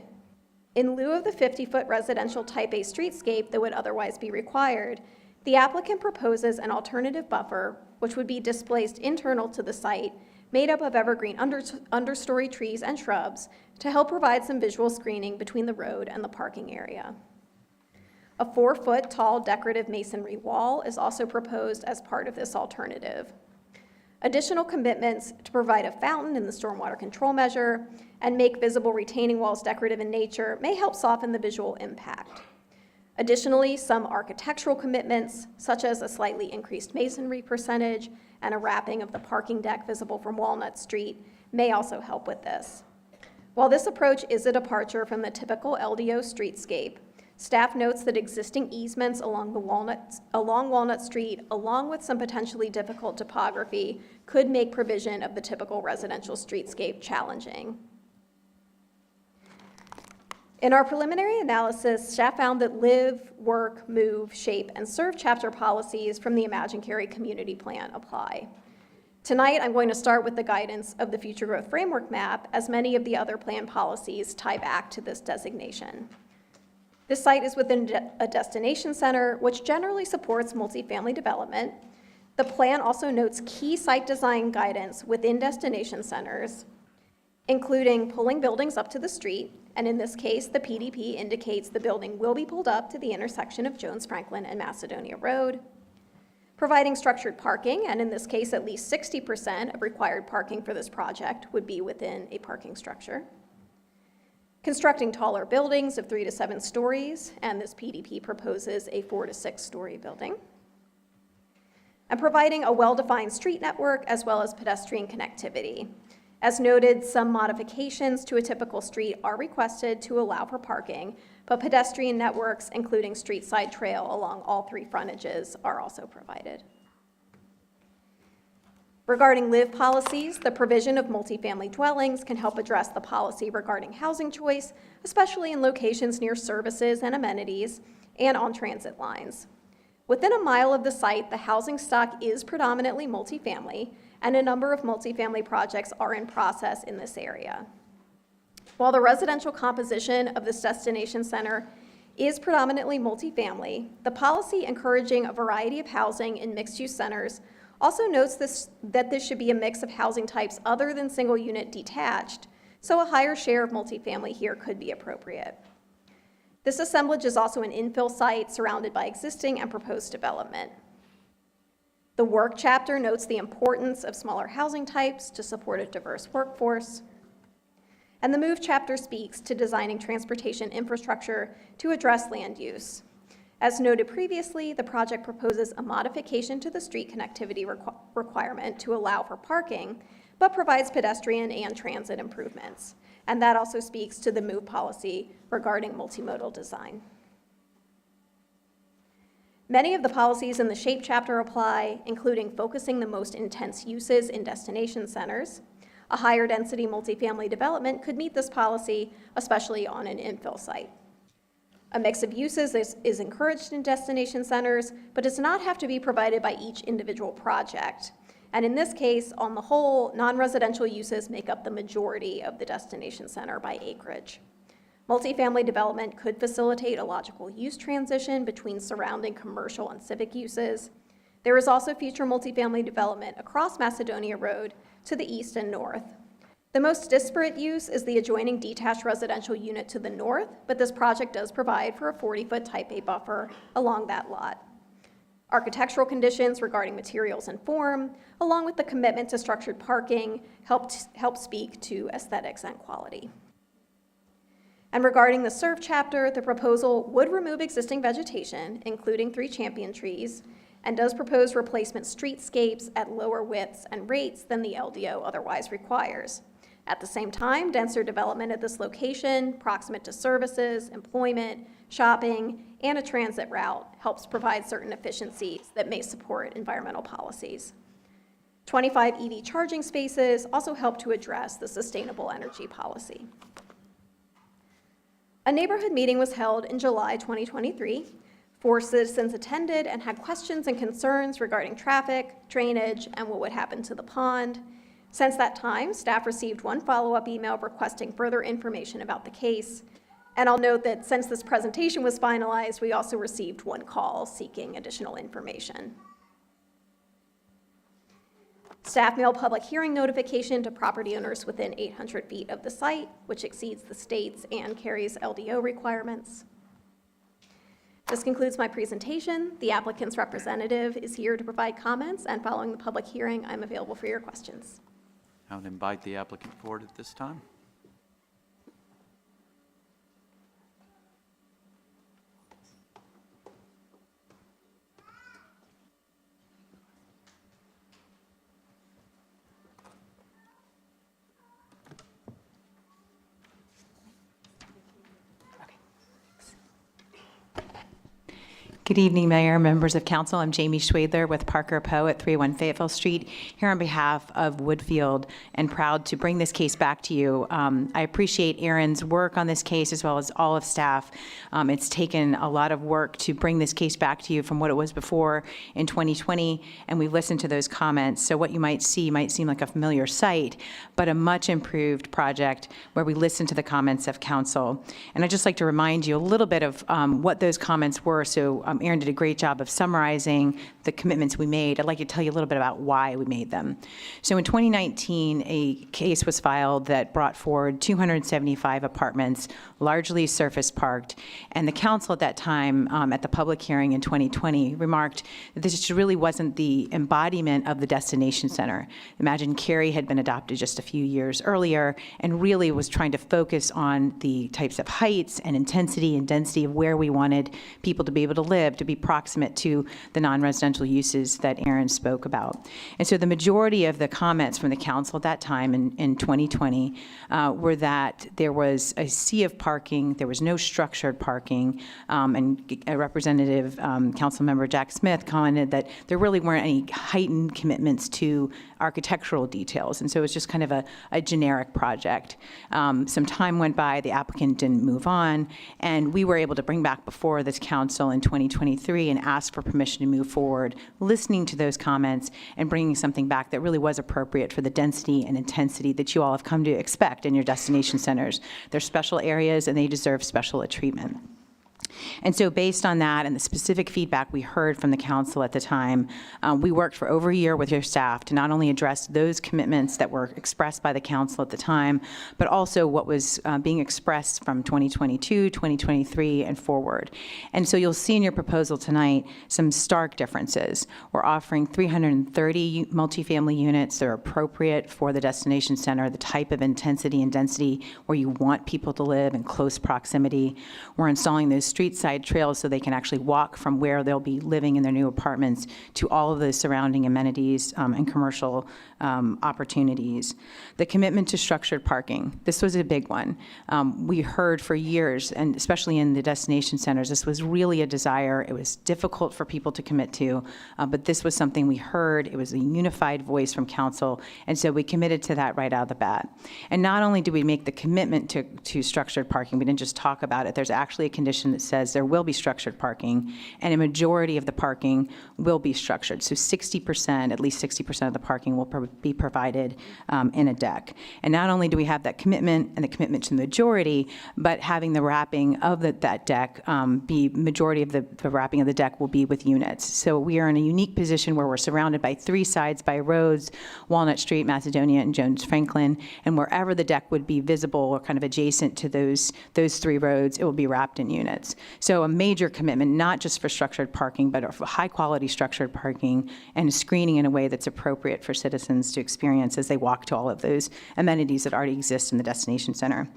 in lieu of the 50-foot residential Type A streetscape that would otherwise be required. The applicant proposes an alternative buffer, which would be displaced internal to the site, made up of evergreen understory trees and shrubs to help provide some visual screening between the road and the parking area. A 4-foot tall decorative masonry wall is also proposed as part of this alternative. Additional commitments to provide a fountain in the stormwater control measure and make visible retaining walls decorative in nature may help soften the visual impact. Additionally, some architectural commitments, such as a slightly increased masonry percentage and a wrapping of the parking deck visible from Walnut Street, may also help with this. While this approach is a departure from the typical LDO streetscape, staff notes that existing easements along Walnut Street, along with some potentially difficult topography, could make provision of the typical residential streetscape challenging. In our preliminary analysis, staff found that live, work, move, shape, and serve chapter policies from the Imagine Cary community plan apply. Tonight, I'm going to start with the guidance of the Future Growth Framework Map, as many of the other plan policies tie back to this designation. This site is within a destination center, which generally supports multifamily development. The plan also notes key site design guidance within destination centers, including pulling buildings up to the street, and in this case, the PDP indicates the building will be pulled up to the intersection of Jones Franklin and Macedonia Road. Providing structured parking, and in this case, at least 60% of required parking for this project would be within a parking structure. Constructing taller buildings of 3 to 7 stories, and this PDP proposes a 4 to 6 story building. And providing a well-defined street network as well as pedestrian connectivity. As noted, some modifications to a typical street are requested to allow for parking, but pedestrian networks, including street side trail along all 3 frontages, are also provided. Regarding live policies, the provision of multifamily dwellings can help address the policy regarding housing choice, especially in locations near services and amenities and on transit lines. Within a mile of the site, the housing stock is predominantly multifamily, and a number of multifamily projects are in process in this area. While the residential composition of this destination center is predominantly multifamily, the policy encouraging a variety of housing in mixed-use centers also notes that this should be a mix of housing types other than single-unit detached, so a higher share of multifamily here could be appropriate. This assemblage is also an infill site surrounded by existing and proposed development. The work chapter notes the importance of smaller housing types to support a diverse workforce. And the move chapter speaks to designing transportation infrastructure to address land use. As noted previously, the project proposes a modification to the street connectivity requirement to allow for parking, but provides pedestrian and transit improvements. And that also speaks to the move policy regarding multimodal design. Many of the policies in the shape chapter apply, including focusing the most intense uses in destination centers. A higher density multifamily development could meet this policy, especially on an infill site. A mix of uses is encouraged in destination centers, but does not have to be provided by each individual project. And in this case, on the whole, non-residential uses make up the majority of the destination center by acreage. Multifamily development could facilitate a logical use transition between surrounding commercial and civic uses. There is also future multifamily development across Macedonia Road to the east and north. The most disparate use is the adjoining detached residential unit to the north, but this project does provide for a 40-foot type A buffer along that lot. Architectural conditions regarding materials and form, along with the commitment to structured parking, help speak to aesthetics and quality. And regarding the serve chapter, the proposal would remove existing vegetation, including 3 champion trees, and does propose replacement streetscapes at lower widths and rates than the LDO otherwise requires. At the same time, denser development at this location, proximate to services, employment, shopping, and a transit route helps provide certain efficiencies that may support environmental policies. 25 EV charging spaces also help to address the sustainable energy policy. A neighborhood meeting was held in July 2023. 4 citizens attended and had questions and concerns regarding traffic, drainage, and what would happen to the pond. Since that time, staff received 1 follow-up email requesting further information about the case. And I'll note that since this presentation was finalized, we also received 1 call seeking additional information. Staff mailed public hearing notification to property owners within 800 feet of the site, which exceeds the state's and Cary's LDO requirements. This concludes my presentation. The applicant's representative is here to provide comments, and following the public hearing, I'm available for your questions. I would invite the applicant forward at this time. Good evening, Mayor, members of council. I'm Jamie Schwadler with Parker Poe at 301 Fayetteville Street, here on behalf of Woodfield, and proud to bring this case back to you. I appreciate Aaron's work on this case as well as all of staff. It's taken a lot of work to bring this case back to you from what it was before in 2020, and we've listened to those comments. So what you might see might seem like a familiar sight, but a much improved project where we listen to the comments of council. And I'd just like to remind you a little bit of what those comments were, so Aaron did a great job of summarizing the commitments we made. I'd like to tell you a little bit about why we made them. So in 2019, a case was filed that brought forward 275 apartments, largely surface parked, and the council at that time, at the public hearing in 2020, remarked that this really wasn't the embodiment of the destination center. Imagine Cary had been adopted just a few years earlier and really was trying to focus on the types of heights and intensity and density of where we wanted people to be able to live, to be proximate to the non-residential uses that Aaron spoke about. And so the majority of the comments from the council at that time in 2020 were that there was a sea of parking, there was no structured parking, and a representative, council member Jack Smith, commented that there really weren't any heightened commitments to architectural details, and so it was just kind of a generic project. Some time went by, the applicant didn't move on, and we were able to bring back before this council in 2023 and ask for permission to move forward, listening to those comments and bringing something back that really was appropriate for the density and intensity that you all have come to expect in your destination centers. They're special areas and they deserve special treatment. And so based on that and the specific feedback we heard from the council at the time, we worked for over a year with your staff to not only address those commitments that were expressed by the council at the time, but also what was being expressed from 2022, 2023, and forward. And so you'll see in your proposal tonight some stark differences. We're offering 330 multifamily units that are appropriate for the destination center, the type of intensity and density where you want people to live in close proximity. We're installing those street side trails so they can actually walk from where they'll be living in their new apartments to all of the surrounding amenities and commercial opportunities. The commitment to structured parking, this was a big one. We heard for years, and especially in the destination centers, this was really a desire. It was difficult for people to commit to, but this was something we heard. It was a unified voice from council, and so we committed to that right out of the bat. And not only did we make the commitment to structured parking, we didn't just talk about it. There's actually a condition that says there will be structured parking, and a majority of the parking will be structured. So 60%, at least 60% of the parking will be provided in a deck. And not only do we have that commitment and the commitment to the majority, but having the wrapping of that deck be majority of the wrapping of the deck will be with units. So we are in a unique position where we're surrounded by three sides by roads, Walnut Street, Macedonia, and Jones Franklin, and wherever the deck would be visible or kind of adjacent to those three roads, it will be wrapped in units. So a major commitment, not just for structured parking, but for high quality structured parking and screening in a way that's appropriate for citizens to experience as they walk to all of those amenities that already exist in the destination center.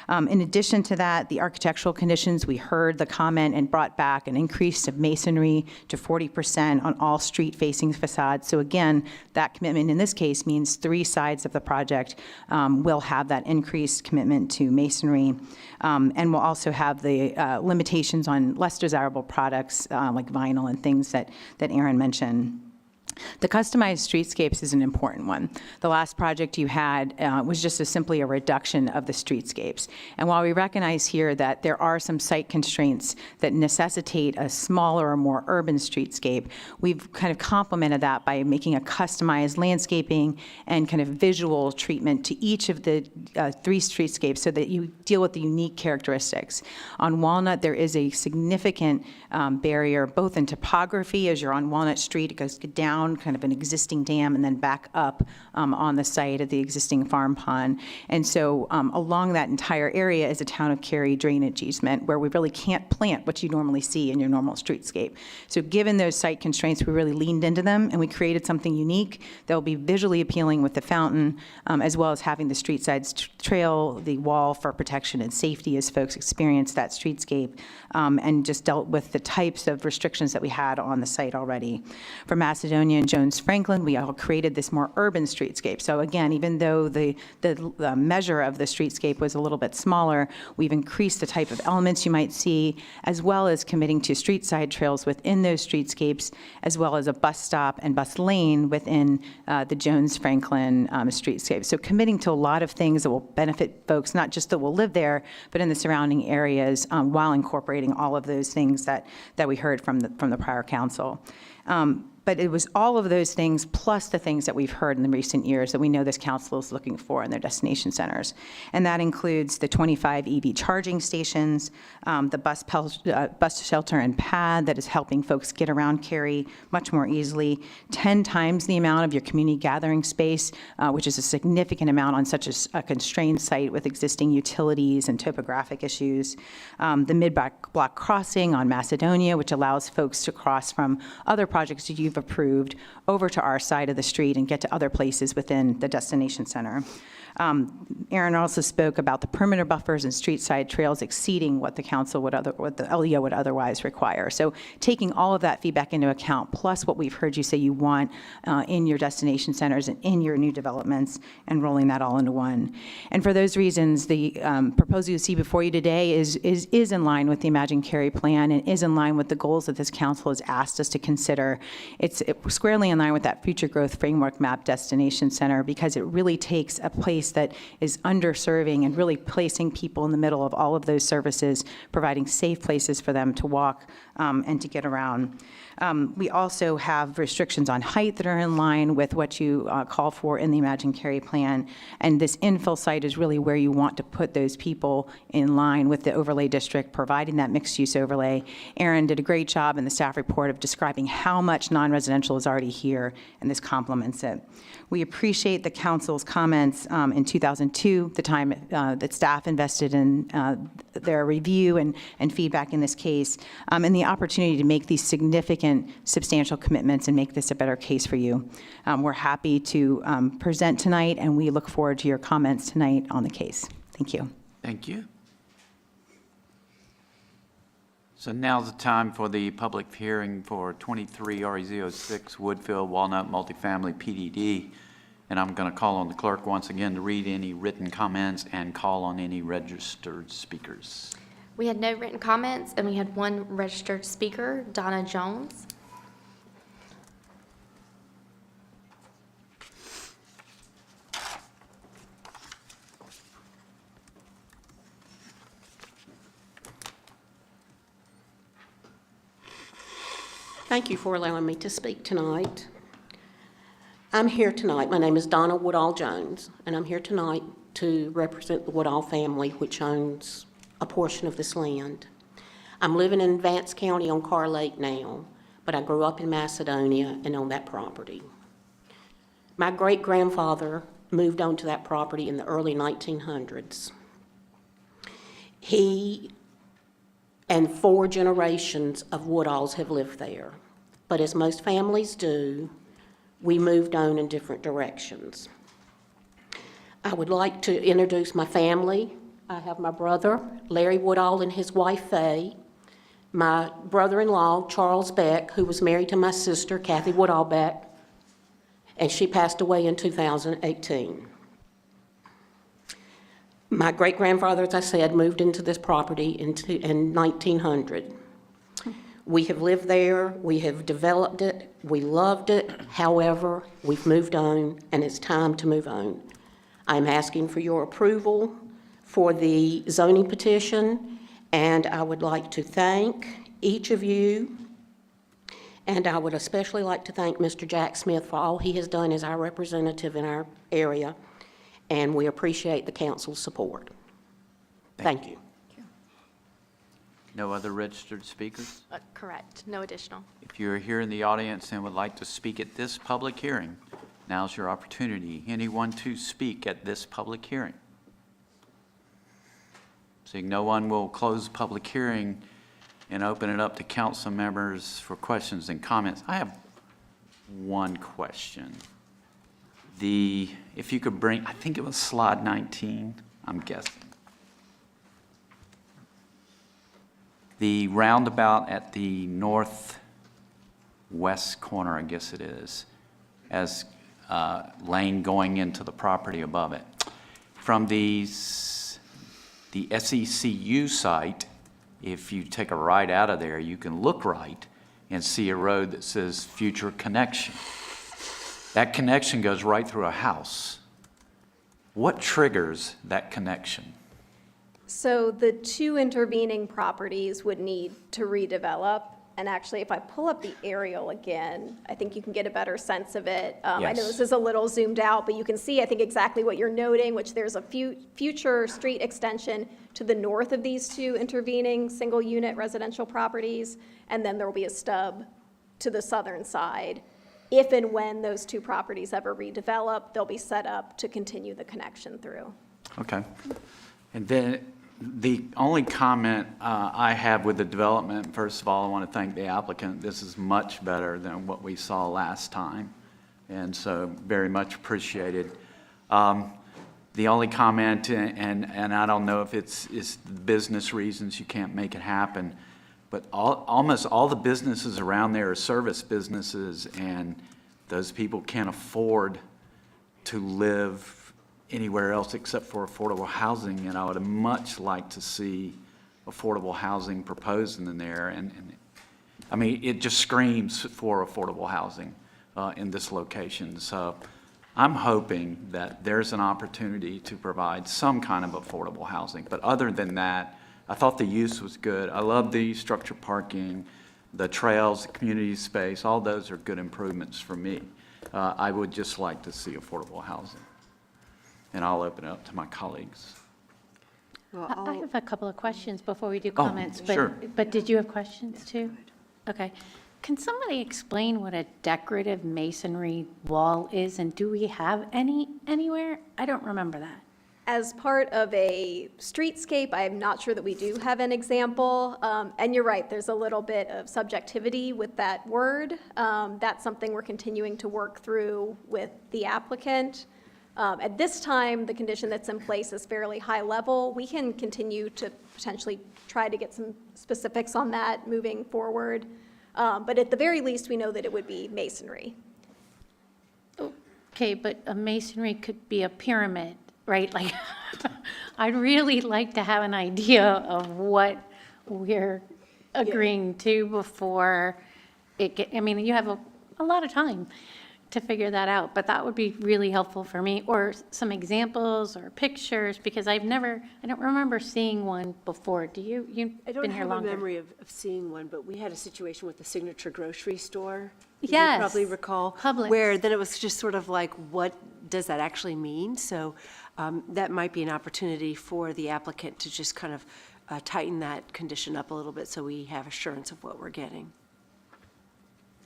In addition to that, the architectural conditions, we heard the comment and brought back an increase of masonry to 40% on all street-facing facades. So again, that commitment in this case means three sides of the project will have that increased commitment to masonry. And we'll also have the limitations on less desirable products like vinyl and things that Aaron mentioned. The customized streetscapes is an important one. The last project you had was just simply a reduction of the streetscapes. And while we recognize here that there are some site constraints that necessitate a smaller or more urban streetscape, we've kind of complemented that by making a customized landscaping and kind of visual treatment to each of the three streetscapes so that you deal with the unique characteristics. On Walnut, there is a significant barrier, both in topography, as you're on Walnut Street, it goes down kind of an existing dam and then back up on the site of the existing farm pond. And so along that entire area is a town of Cary drainage easement where we really can't plant what you normally see in your normal streetscape. So given those site constraints, we really leaned into them and we created something unique that will be visually appealing with the fountain, as well as having the street sides trail, the wall for protection and safety as folks experience that streetscape, and just dealt with the types of restrictions that we had on the site already. For Macedonia and Jones Franklin, we all created this more urban streetscape. So again, even though the measure of the streetscape was a little bit smaller, we've increased the type of elements you might see, as well as committing to street side trails within those streetscapes, as well as a bus stop and bus lane within the Jones Franklin streetscape. So committing to a lot of things that will benefit folks, not just that will live there, but in the surrounding areas, while incorporating all of those things that we heard from the prior council. But it was all of those things, plus the things that we've heard in the recent years that we know this council is looking for in their destination centers. And that includes the 25 EV charging stations, the bus shelter and pad that is helping folks get around Cary much more easily, 10 times the amount of your community gathering space, which is a significant amount on such a constrained site with existing utilities and topographic issues, the mid-block crossing on Macedonia, which allows folks to cross from other projects that you've approved over to our side of the street and get to other places within the destination center. Aaron also spoke about the perimeter buffers and street side trails exceeding what the council what the LEO would otherwise require. So taking all of that feedback into account, plus what we've heard you say you want in your destination centers and in your new developments, and rolling that all into one. And for those reasons, the proposal you see before you today is in line with the Imagine Cary plan and is in line with the goals that this council has asked us to consider. It's squarely in line with that future growth framework map destination center, because it really takes a place that is underserving and really placing people in the middle of all of those services, providing safe places for them to walk and to get around. We also have restrictions on height that are in line with what you call for in the Imagine Cary plan. And this infill site is really where you want to put those people in line with the overlay district, providing that mixed use overlay. Aaron did a great job in the staff report of describing how much non-residential is already here, and this complements it. We appreciate the council's comments in 2002, the time that staff invested in their review and feedback in this case, and the opportunity to make these significant, substantial commitments and make this a better case for you. We're happy to present tonight, and we look forward to your comments tonight on the case. Thank you. Thank you. So now's the time for the public hearing for 23 RE06 Woodfield Walnut Multifamily PDD. And I'm going to call on the clerk once again to read any written comments and call on any registered speakers. We had no written comments, and we had one registered speaker, Donna Jones. Thank you for allowing me to speak tonight. I'm here tonight. My name is Donna Woodall Jones, and I'm here tonight to represent the Woodall family, which owns a portion of this land. I'm living in Vance County on Carr Lake now, but I grew up in Macedonia and own that property. My great-grandfather moved onto that property in the early 1900s. He and 4 generations of Woodalls have lived there. But as most families do, we moved on in different directions. I would like to introduce my family. I have my brother, Larry Woodall, and his wife, Faye. My brother-in-law, Charles Beck, who was married to my sister, Kathy Woodall Beck, and she passed away in 2018. My great-grandfather, as I said, moved into this property in 1900. We have lived there, we have developed it, we loved it. However, we've moved on, and it's time to move on. I'm asking for your approval for the zoning petition, and I would like to thank each of you, and I would especially like to thank Mr. Jack Smith for all he has done as our representative in our area, and we appreciate the council's support. Thank you. No other registered speakers? Correct, no additional. If you're here in the audience and would like to speak at this public hearing, now's your opportunity. Anyone to speak at this public hearing? Seeing no one, will close the public hearing and open it up to council members for questions and comments. I have one question. If you could bring, I think it was slide 19, I'm guessing. The roundabout at the northwest corner, I guess it is, as lane going into the property above it. From the SECU site, if you take a right out of there, you can look right and see a road that says future connection. That connection goes right through a house. What triggers that connection? So the 2 intervening properties would need to redevelop, And actually, if I pull up the aerial again, I think you can get a better sense of it. I know Yes. this is a little zoomed out, but you can see, I think, exactly what you're noting, which there's a future street extension to the north of these two intervening single-unit residential properties, and then there will be a stub to the southern side. If and when those two properties ever redevelop, they'll be set up to continue the connection through. Okay. And then the only comment I have with the development, first of all, I want to thank the applicant. This is much better than what we saw last time, and so very much appreciated. The only comment, and I don't know if it's business reasons you can't make it happen, but almost all the businesses around there are service businesses, and those people can't afford to live anywhere else except for affordable housing, and I would much like to see affordable housing proposed in there. And I mean, it just screams for affordable housing in this location. So I'm hoping that there's an opportunity to provide some kind of affordable housing. But other than that, I thought the use was good. I love the structured parking, the trails, the community space. All those are good improvements for me. I would just like to see affordable housing. And I'll open it up to my colleagues. I have a couple of questions before we do Oh, comments. sure. But did you have questions too? Okay. Can somebody explain what a decorative masonry wall is, and do we have any anywhere? I don't remember that. As part of a streetscape, I'm not sure that we do have an example. And you're right, there's a little bit of subjectivity with that word. That's something we're continuing to work through with the applicant. At this time, the condition that's in place is fairly high level. We can continue to potentially try to get some specifics on that moving forward. But at the very least, we know that it would be masonry. Okay, but a masonry could be a pyramid, right? Like, I'd really like to have an idea of what we're agreeing to before I mean, you have a lot of time to figure that out, but that would be really helpful for me, or some examples or pictures, because I don't remember seeing one before. Do you? You've I don't been here have longer. a memory of seeing one, but we had a situation with the Signature grocery store. If Yes. You probably recall. Publix. Where then it was just sort of like, what does that actually mean? So that might be an opportunity for the applicant to just kind of tighten that condition up a little bit so we have assurance of what we're getting.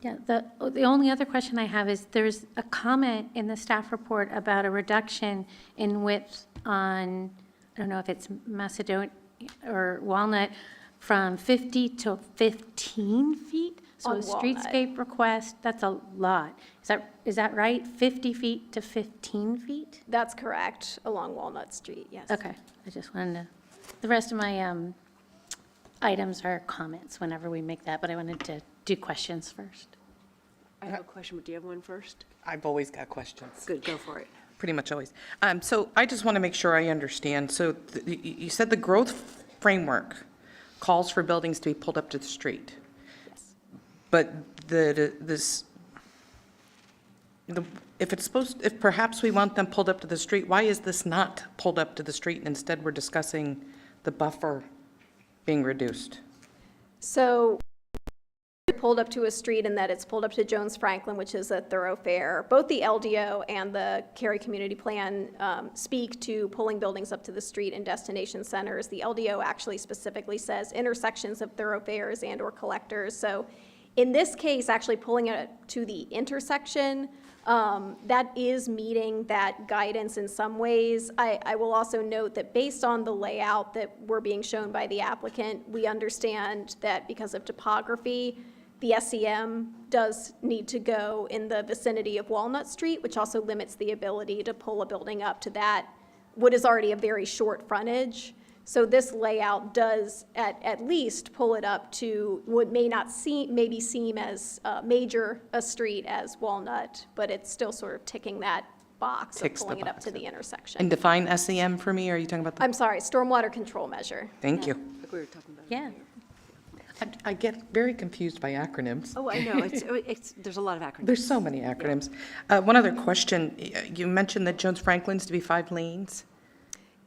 Yeah, the only other question I have is, there's a comment in the staff report about a reduction in width on, I don't know if it's Macedonia or Walnut, from 50 to 15 feet? So a On Walnut. streetscape request, that's a lot. Is that right? 50 feet to 15 feet? That's correct, along Walnut Street, yes. Okay, I just wanted to, the rest of my items are comments whenever we make that, but I wanted to do questions first. I have a question, but do you have one first? I've always got questions. Good, go for it. Pretty much always. So I just want to make sure I understand. So you said the growth framework calls for buildings to be pulled up to the street. Yes. But if perhaps we want them pulled up to the street, why is this not pulled up to the street? Instead, we're discussing the buffer being reduced. So pulled up to a street and that it's pulled up to Jones Franklin, which is a thoroughfare. Both the LDO and the Cary Community Plan speak to pulling buildings up to the street and destination centers. The LDO actually specifically says intersections of thoroughfares and or collectors. So in this case, actually pulling it to the intersection, that is meeting that guidance in some ways. I will also note that based on the layout that we're being shown by the applicant, we understand that because of topography, the SEM does need to go in the vicinity of Walnut Street, which also limits the ability to pull a building up to that, what is already a very short frontage. So this layout does at least pull it up to what may not seem, maybe seem as major a street as Walnut, but it's still sort of ticking that box of Ticks the pulling it up box. to the intersection. And define SEM for me, are you talking about the? I'm sorry, stormwater control measure. Thank you. Like we were talking about. Yeah. I get very confused by acronyms. Oh, I know, there's a lot of acronyms. There's so many acronyms. One other question. You mentioned that Jones Franklin's to be 5 lanes?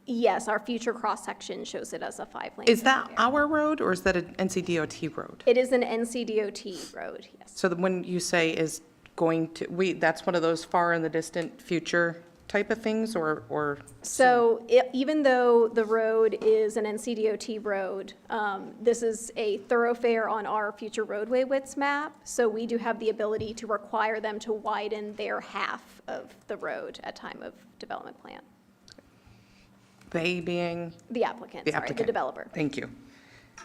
Yes, our future cross-section shows it as a 5-lane. Is that thoroughfare. our road or is that an NCDOT road? It is an NCDOT road, yes. So when you say is going to, that's one of those far in the distant future type of things, or? So even though the road is an NCDOT road, this is a thoroughfare on our future roadway widths map. So we do have the ability to require them to widen their half of the road at time of development plan. They being? The applicant, sorry, the developer. Thank you.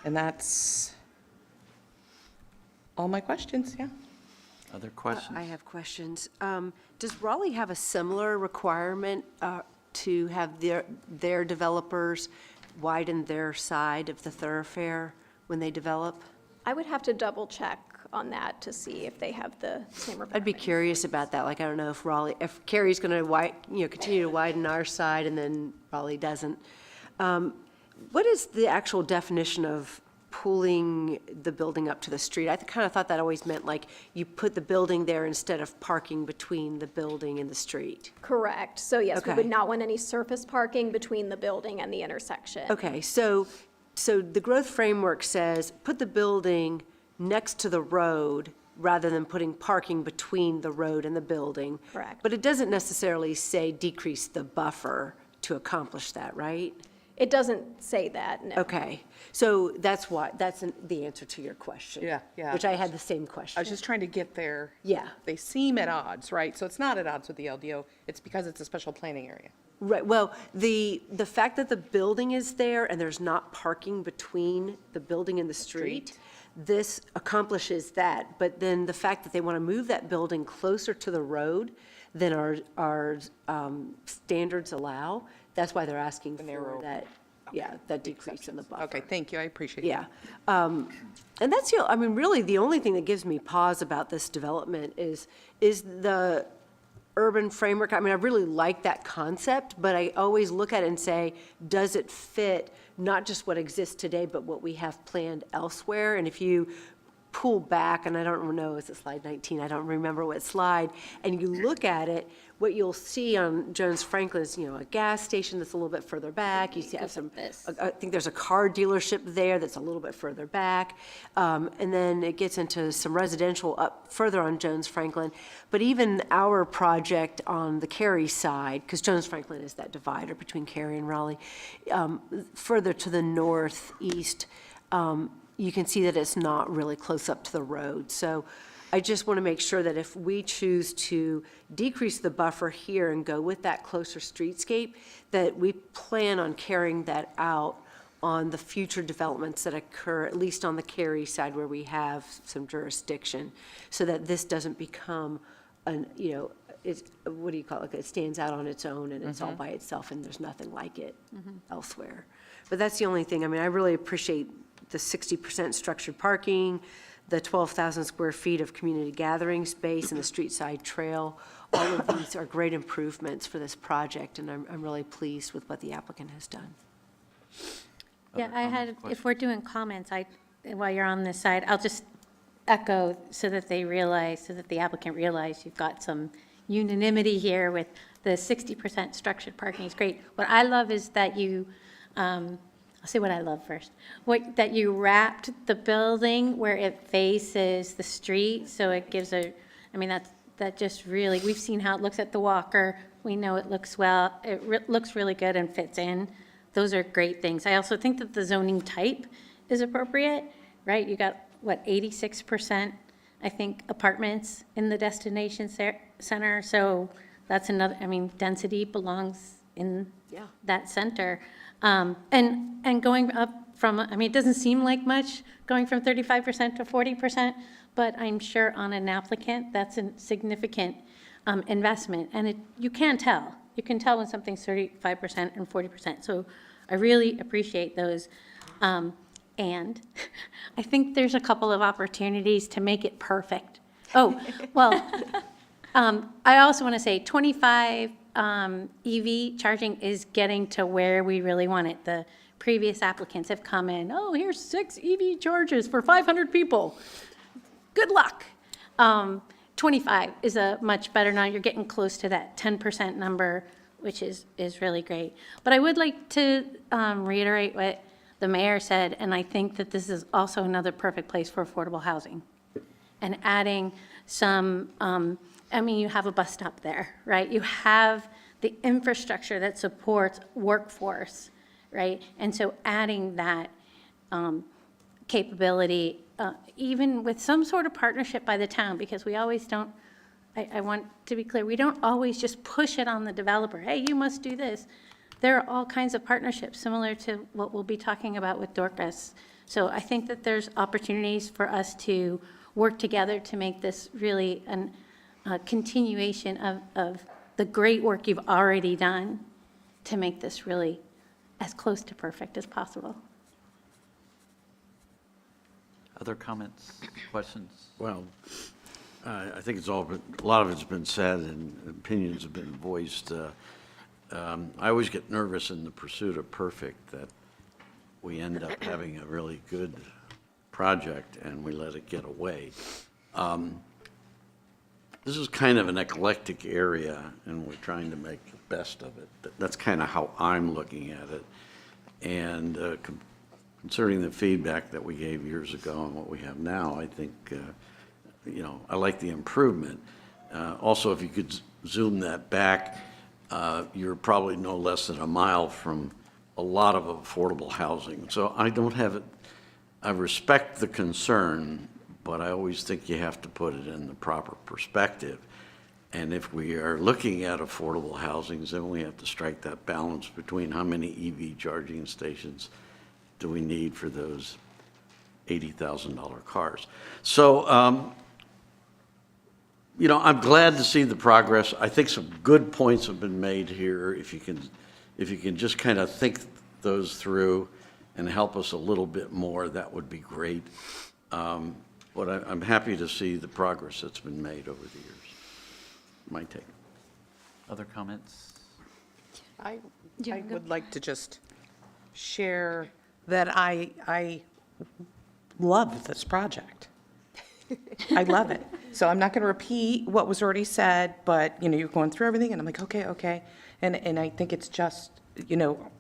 And that's all my questions, yeah. Other questions? I have questions. Does Raleigh have a similar requirement to have their developers widen their side of the thoroughfare when they develop? I would have to double check on that to see if they have the same requirement. I'd be curious about that. Like, I don't know if Cary's going to continue to widen our side and then Raleigh doesn't. What is the actual definition of pulling the building up to the street? I kind of thought that always meant like you put the building there instead of parking between the building and the street. Correct. So yes, we Okay. would not want any surface parking between the building and the intersection. Okay, so the growth framework says put the building next to the road rather than putting parking between the road and the building. Correct. But it doesn't necessarily say decrease the buffer to accomplish that, right? It doesn't say that, no. Okay, so that's the answer to your question. Yeah. Which I had the same question. I was just trying to get there. Yeah. They seem at odds, right? So it's not at odds with the LDO, it's because it's a special planning area. Right, well, the fact that the building is there and there's not parking between the building and the street, this accomplishes that. But then the fact that they want to move that building closer to the road than our standards allow, that's why they're asking for that, that decrease in the buffer. Okay, thank you, I appreciate it. Yeah. And that's, really the only thing that gives me pause about this development is the urban framework. I really like that concept, but I always look at it and say, does it fit not just what exists today, but what we have planned elsewhere? And if you pull back, and I don't know, is it slide 19? I don't remember what slide, and you look at it, what you'll see on Jones Franklin is, a gas station that's a little bit further back. You see, I think there's a car dealership there that's a little bit further back. And then it gets into some residential up further on Jones Franklin. But even our project on the Cary side, because Jones Franklin is that divider between Cary and Raleigh, further to the northeast, you can see that it's not really close up to the road. So I just want to make sure that if we choose to decrease the buffer here and go with that closer streetscape, that we plan on carrying that out on the future developments that occur, at least on the Cary side where we have some jurisdiction, so that this doesn't become it's, what do you call it? It stands out on its own and it's all by itself and there's nothing like it elsewhere. But that's the only thing. I really appreciate the 60% structured parking, the 12,000 square feet of community gathering space and the street side trail. All of these are great improvements for this project, and I'm really pleased with what the applicant has done. Yeah, if we're doing comments, while you're on this side, I'll just echo so that the applicant realize you've got some unanimity here with the 60% structured parking is great. What I love is that I'll say what I love first. That you wrapped the building where it faces the street, so it gives that just really, we've seen how it looks at the Walker. We know it looks looks really good and fits in. Those are great things. I also think that the zoning type is appropriate, right? You got, 86%, I think, apartments in the destination center. So that's another, density belongs in that center. And going up from, it doesn't seem like much, going from 35% to 40%, but I'm sure on an applicant, that's a significant investment. And you can tell. You can tell when something's 35% and 40%. So I really appreciate those. And I think there's a couple of opportunities to make it perfect. Oh, well, I also want to say 25 EV charging is getting to where we really want it. The previous applicants have come in, here's 6 EV charges for 500 people. Good luck. 25 is a much better now. You're getting close to that 10% number which is really great. But I would like to reiterate what the mayor said, and I think that this is also another perfect place for affordable housing. And adding some, I mean, you have a bus stop there, right? You have the infrastructure that supports workforce, right? And so adding that capability, even with some sort of partnership by the town, because we always don't, I want to be clear, we don't always just push it on the developer. Hey, you must do this. There are all kinds of partnerships similar to what we'll be talking about with Dorcas. So I think that there's opportunities for us to work together to make this really a continuation of the great work you've already done to make this really as close to perfect as possible. Other comments, questions? Well, I think it's all been, a lot of it's been said and opinions have been voiced. I always get nervous in the pursuit of perfect that we end up having a really good project and we let it get away. This is kind of an eclectic area and we're trying to make the best of it. That's kind of how I'm looking at it. And considering the feedback that we gave years ago and what we have now, I think, you know, I like the improvement. Also, if you could zoom that back, you're probably no less than a mile from a lot of affordable housing. So I don't have it, I respect the concern, but I always think you have to put it in the proper perspective. And if we are looking at affordable housings, then we have to strike that balance between how many EV charging stations do we need for those $80,000 cars. So, you know, I'm glad to see the progress. I think some good points have been made here. If you can just kind of think those through and help us a little bit more, that would be great. But I'm happy to see the progress that's been made over the years. My take. Other comments? I would like to just share that I love this project. I love it. So I'm not going to repeat what was already said, but, you know, you're going through everything, and I'm like, okay. And I think it's just, you know,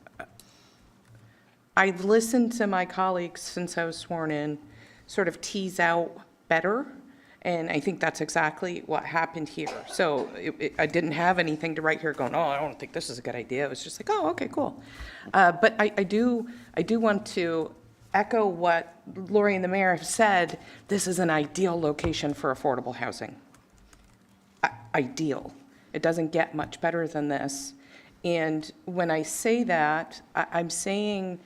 I've listened to my colleagues since I was sworn in sort of tease out better, and I think that's exactly what happened here. So I didn't have anything to write here going, oh, I don't think this is a good idea. It was just like, oh, okay, cool. But I do want to echo what Lori and the mayor have said. This is an ideal location for affordable housing. Ideal. It doesn't get much better than this. And when I say that, I'm saying,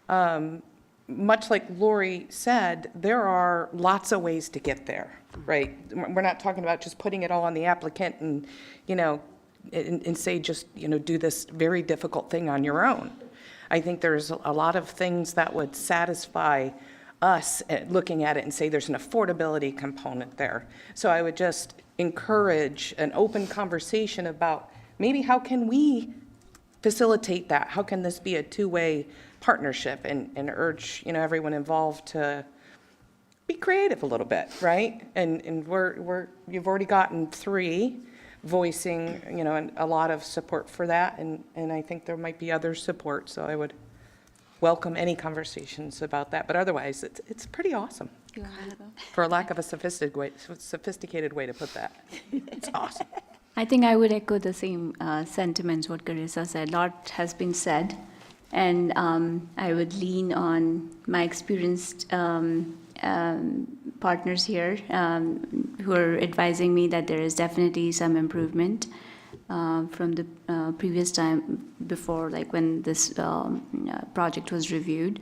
much like Lori said, there are lots of ways to get there, right? We're not talking about just putting it all on the applicant and, you know, and say just, you know, do this very difficult thing on your own. I think there's a lot of things that would satisfy us at looking at it and say there's an affordability component there. So I would just encourage an open conversation about maybe how can we facilitate that? How can this be a two-way partnership, and urge, you know, everyone involved to be creative a little bit, right? And you've already gotten 3 voicing, you know, a lot of support for that, and I think there might be other support, so I would welcome any conversations about that. But otherwise, it's pretty awesome, for lack of a sophisticated way to put that. It's awesome. I think I would echo the same sentiments what Carissa said. A lot has been said, and I would lean on my experienced partners here who are advising me that there is definitely some improvement from the previous time before, like when this project was reviewed.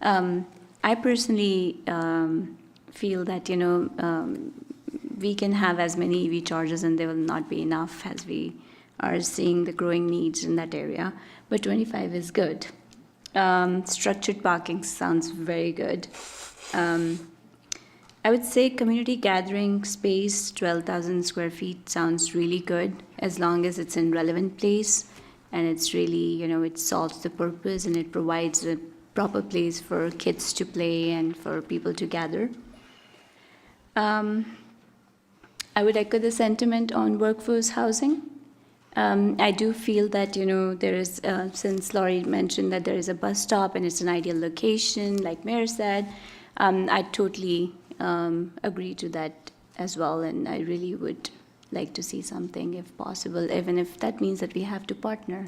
I personally feel that, you know, we can have as many EV chargers and there will not be enough, as we are seeing the growing needs in that area. But 25 is good. Structured parking sounds very good. I would say community gathering space, 12,000 square feet sounds really good, as long as it's in relevant place and it's really, you know, it solves the purpose and it provides a proper place for kids to play and for people to gather. I would echo the sentiment on workforce housing. I do feel that, there is, since Laurie mentioned that there is a bus stop and it's an ideal location, like Mayor said, I totally agree to that as well, and I really would like to see something if possible, even if that means that we have to partner.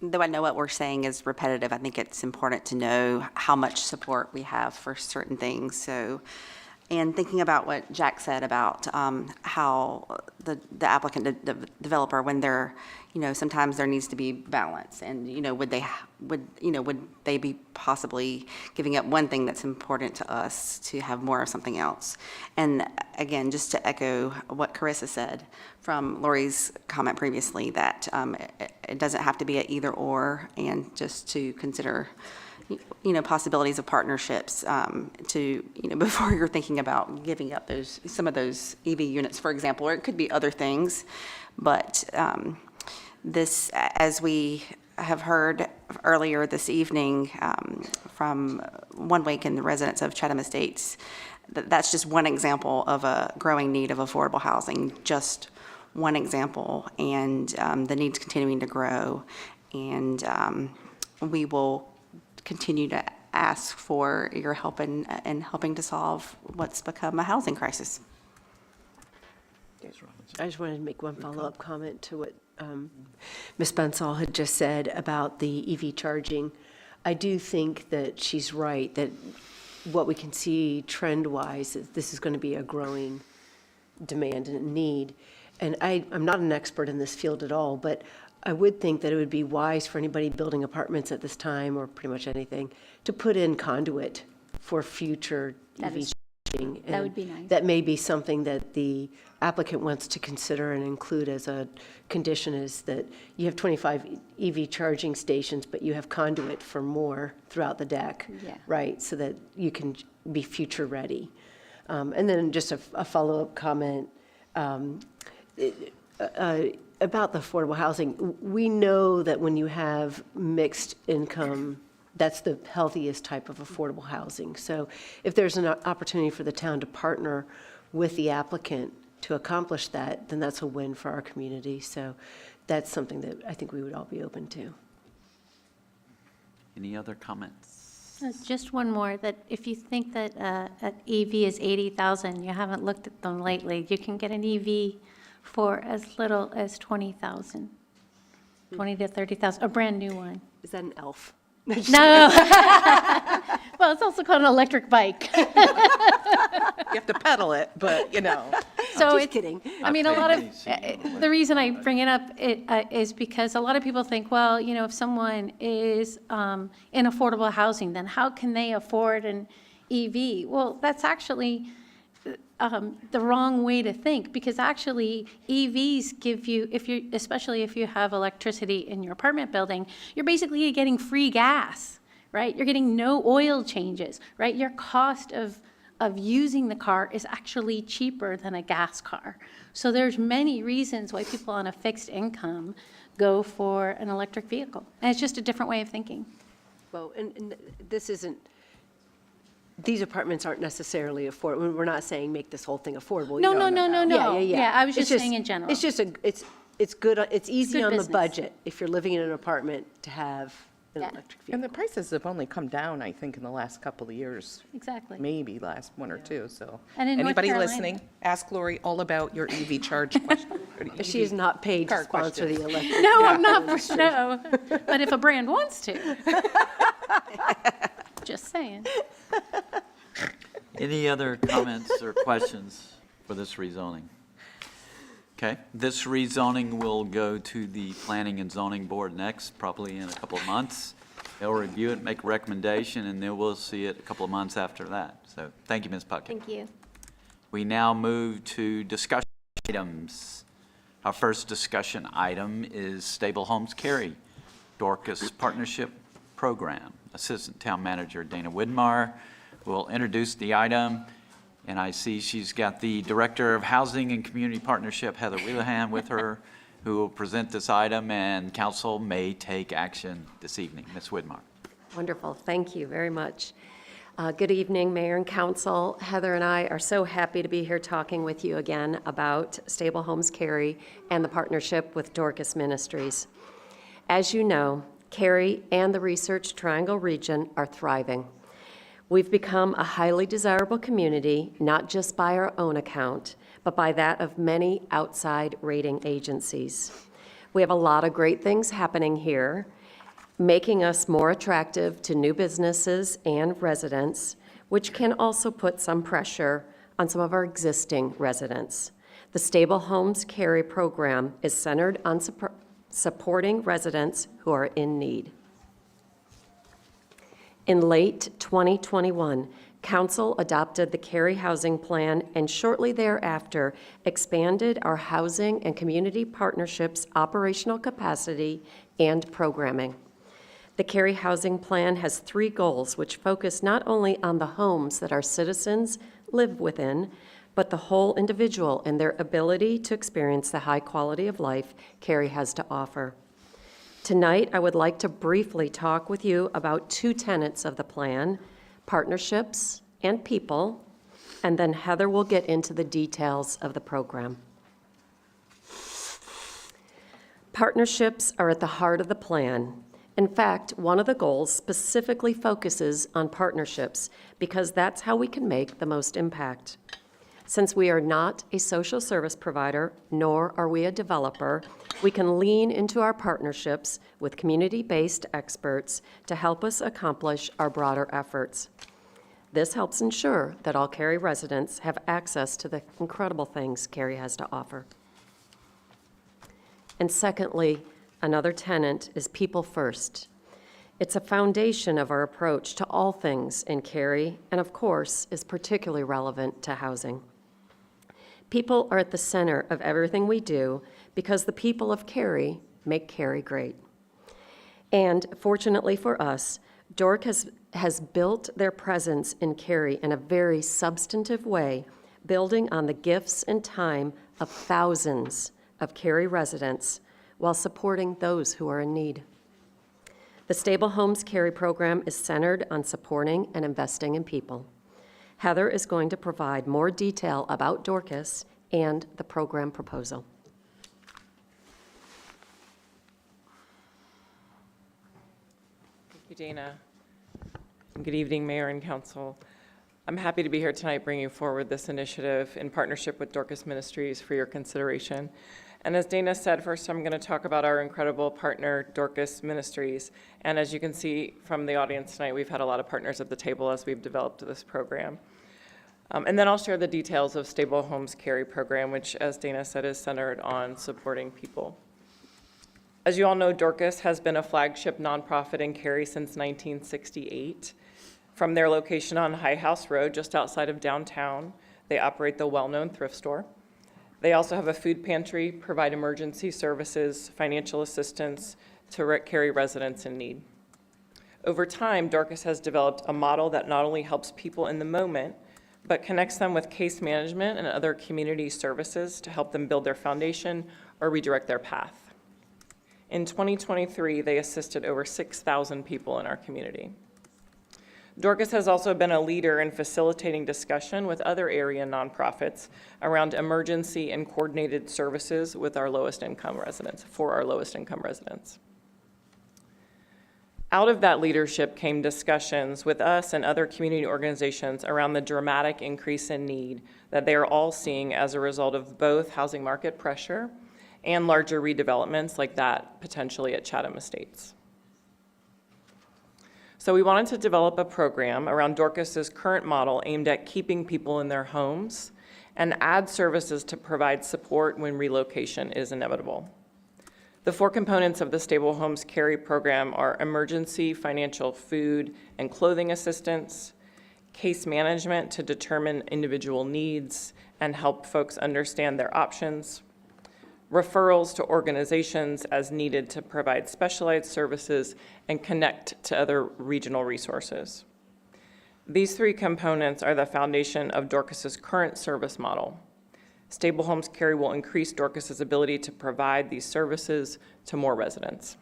Though I know what we're saying is repetitive, I think it's important to know how much support we have for certain things. So, and thinking about what Jack said about how the applicant, the developer, when they're, sometimes there needs to be balance, and would they be possibly giving up one thing that's important to us to have more of something else? And again, just to echo what Carissa said from Lori's comment previously, that it doesn't have to be an either or, and just to consider possibilities of partnerships before you're thinking about giving up some of those EV units, for example, or it could be other things. But this, as we have heard earlier this evening from One Wake and the residents of Chatham Estates, that's just one example of a growing need of affordable housing, just one example, and the need's continuing to grow. And we will continue to ask for your help in helping to solve what's become a housing crisis. I just wanted to make one follow-up comment to what Ms. Bensall had just said about the EV charging. I do think that she's right, that what we can see trend-wise is this is going to be a growing demand and need. And I'm not an expert in this field at all, but I would think that it would be wise for anybody building apartments at this time, or pretty much anything, to put in conduit for future EV charging. That would be nice. That may be something that the applicant wants to consider and include as a condition, is that you have 25 EV charging stations, but you have conduit for more throughout the deck, Yeah. right? So that you can be future ready. And then just a follow-up comment. About the affordable housing, we know that when you have mixed income, that's the healthiest type of affordable housing. So if there's an opportunity for the town to partner with the applicant to accomplish that, then that's a win for our community. So that's something that I think we would all be open to. Any other comments? Just one more, that if you think that an EV is 80,000, you haven't looked at them lately, you can get an EV for as little as 20,000, 20 to 30,000, a brand new one. Is that an elf? No. Well, it's also called an electric bike. You have to pedal it, but, So Just kidding. I mean, a lot of, the reason I bring it up is because a lot of people think, well, if someone is in affordable housing, then how can they afford an EV? Well, that's actually the wrong way to think, because actually EVs give you, especially if you have electricity in your apartment building, you're basically getting free gas, right? You're getting no oil changes, right? Your cost of using the car is actually cheaper than a gas car. So there's many reasons why people on a fixed income go for an electric vehicle. And it's just a different way of thinking. Well, and this isn't, these apartments aren't necessarily affordable. We're not saying make this whole thing affordable. No. Yeah, I was It's just saying in general. It's just it's good, it's easy good on business. the budget if you're living in an apartment to have an Yeah. electric vehicle. And the prices have only come down, I think, in the last couple of years. Exactly. Maybe last one or two, so. And in North Anybody Carolina- listening, ask Lori all about your EV charge question. or EV She is not paid to car sponsor questions. the electric. No, I'm vehicle not, industry. no. But if a brand wants to. Just saying. Any other comments or questions for this rezoning? Okay, this rezoning will go to the Planning and Zoning Board next, probably in a couple of months. They'll review it, make a recommendation, and then we'll see it a couple of months after that. So, thank you, Ms. Puckett. Thank you. We now move to discussion items. Our first discussion item is Stable Homes Cary, Dorcas Partnership Program. Assistant Town Manager Dana Widmar will introduce the item, and I see she's got the Director of Housing and Community Partnership, Heather Wheelahan, with her, who will present this item, and council may take action this evening. Ms. Widmar. Wonderful, thank you very much. Good evening, Mayor and Council. Heather and I are so happy to be here talking with you again about Stable Homes Cary and the partnership with Dorcas Ministries. As you know, Cary and the Research Triangle region are thriving. We've become a highly desirable community, not just by our own account, but by that of many outside rating agencies. We have a lot of great things happening here, making us more attractive to new businesses and residents, which can also put some pressure on some of our existing residents. The Stable Homes Cary program is centered on supporting residents who are in need. In late 2021, Council adopted the Cary Housing Plan and shortly thereafter expanded our housing and community partnerships operational capacity and programming. The Cary Housing Plan has 3 goals which focus not only on the homes that our citizens live within, but the whole individual and their ability to experience the high quality of life Cary has to offer. Tonight, I would like to briefly talk with you about 2 tenets of the plan, partnerships and people, and then Heather will get into the details of the program. Partnerships are at the heart of the plan. In fact, one of the goals specifically focuses on partnerships because that's how we can make the most impact. Since we are not a social service provider, nor are we a developer, we can lean into our partnerships with community-based experts to help us accomplish our broader efforts. This helps ensure that all Cary residents have access to the incredible things Cary has to offer. And secondly, another tenet is people first. It's a foundation of our approach to all things in Cary, and of course, is particularly relevant to housing. People are at the center of everything we do because the people of Cary make Cary great. And fortunately for us, Dork has built their presence in Cary in a very substantive way, building on the gifts and time of thousands of Cary residents while supporting those who are in need. The Stable Homes Cary program is centered on supporting and investing in people. Heather is going to provide more detail about Dorcas and the program proposal. Thank you, Dana. And good evening, Mayor and Council. I'm happy to be here tonight bringing forward this initiative in partnership with Dorcas Ministries for your consideration. And as Dana said, first I'm going to talk about our incredible partner, Dorcas Ministries. And as you can see from the audience tonight, we've had a lot of partners at the table as we've developed this program. And then I'll share the details of Stable Homes Cary program, which, as Dana said, is centered on supporting people. As you all know, Dorcas has been a flagship nonprofit in Cary since 1968. From their location on High House Road, just outside of downtown, they operate the well-known thrift store. They also have a food pantry, provide emergency services, financial assistance to Cary residents in need. Over time, Dorcas has developed a model that not only helps people in the moment, but connects them with case management and other community services to help them build their foundation or redirect their path. In 2023, they assisted over 6,000 people in our community. Dorcas has also been a leader in facilitating discussion with other area nonprofits around emergency and coordinated services with our lowest income residents, for our lowest income residents. Out of that leadership came discussions with us and other community organizations around the dramatic increase in need that they are all seeing as a result of both housing market pressure and larger redevelopments like that potentially at Chatham Estates. So we wanted to develop a program around Dorcas's current model aimed at keeping people in their homes and add services to provide support when relocation is inevitable. The 4 components of the Stable Homes Cary program are emergency financial food and clothing assistance, case management to determine individual needs and help folks understand their options, referrals to organizations as needed to provide specialized services and connect to other regional resources. These 3 components are the foundation of Dorcas's current service model. Stable Homes Cary will increase Dorcas's ability to provide these services to more residents.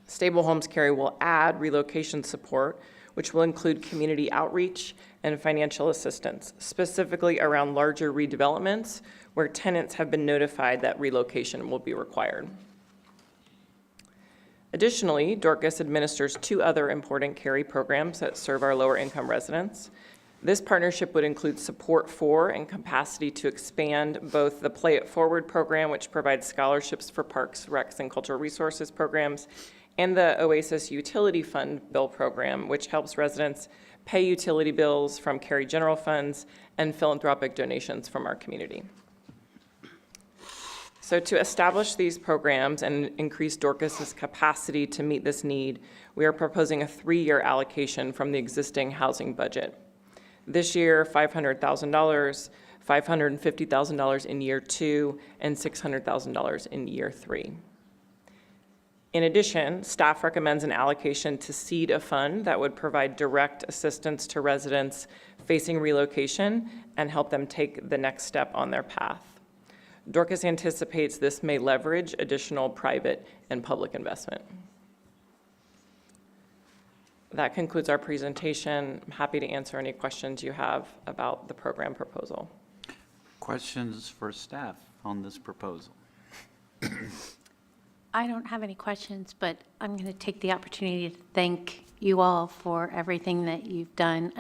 Stable Homes Cary will add relocation support which will include community outreach and financial assistance, specifically around larger redevelopments where tenants have been notified that relocation will be required. Additionally, Dorcas administers 2 other important Cary programs that serve our lower income residents. This partnership would include support for and capacity to expand both the Play It Forward program, which provides scholarships for parks, recs, and cultural resources programs, and the Oasis Utility Fund Bill program, which helps residents pay utility bills from Cary general funds and philanthropic donations from our community. So to establish these programs and increase Dorcas's capacity to meet this need, we are proposing a 3-year allocation from the existing housing budget. This year, $500,000, $550,000 in year 2, and $600,000 in year 3. In addition, staff recommends an allocation to seed a fund that would provide direct assistance to residents facing relocation and help them take the next step on their path. Dorcas anticipates this may leverage additional private and public investment. That concludes our presentation. I'm happy to answer any questions you have about the program proposal. Questions for staff on this proposal? I don't have any questions, but I'm going to take the opportunity to thank you all for everything that you've done.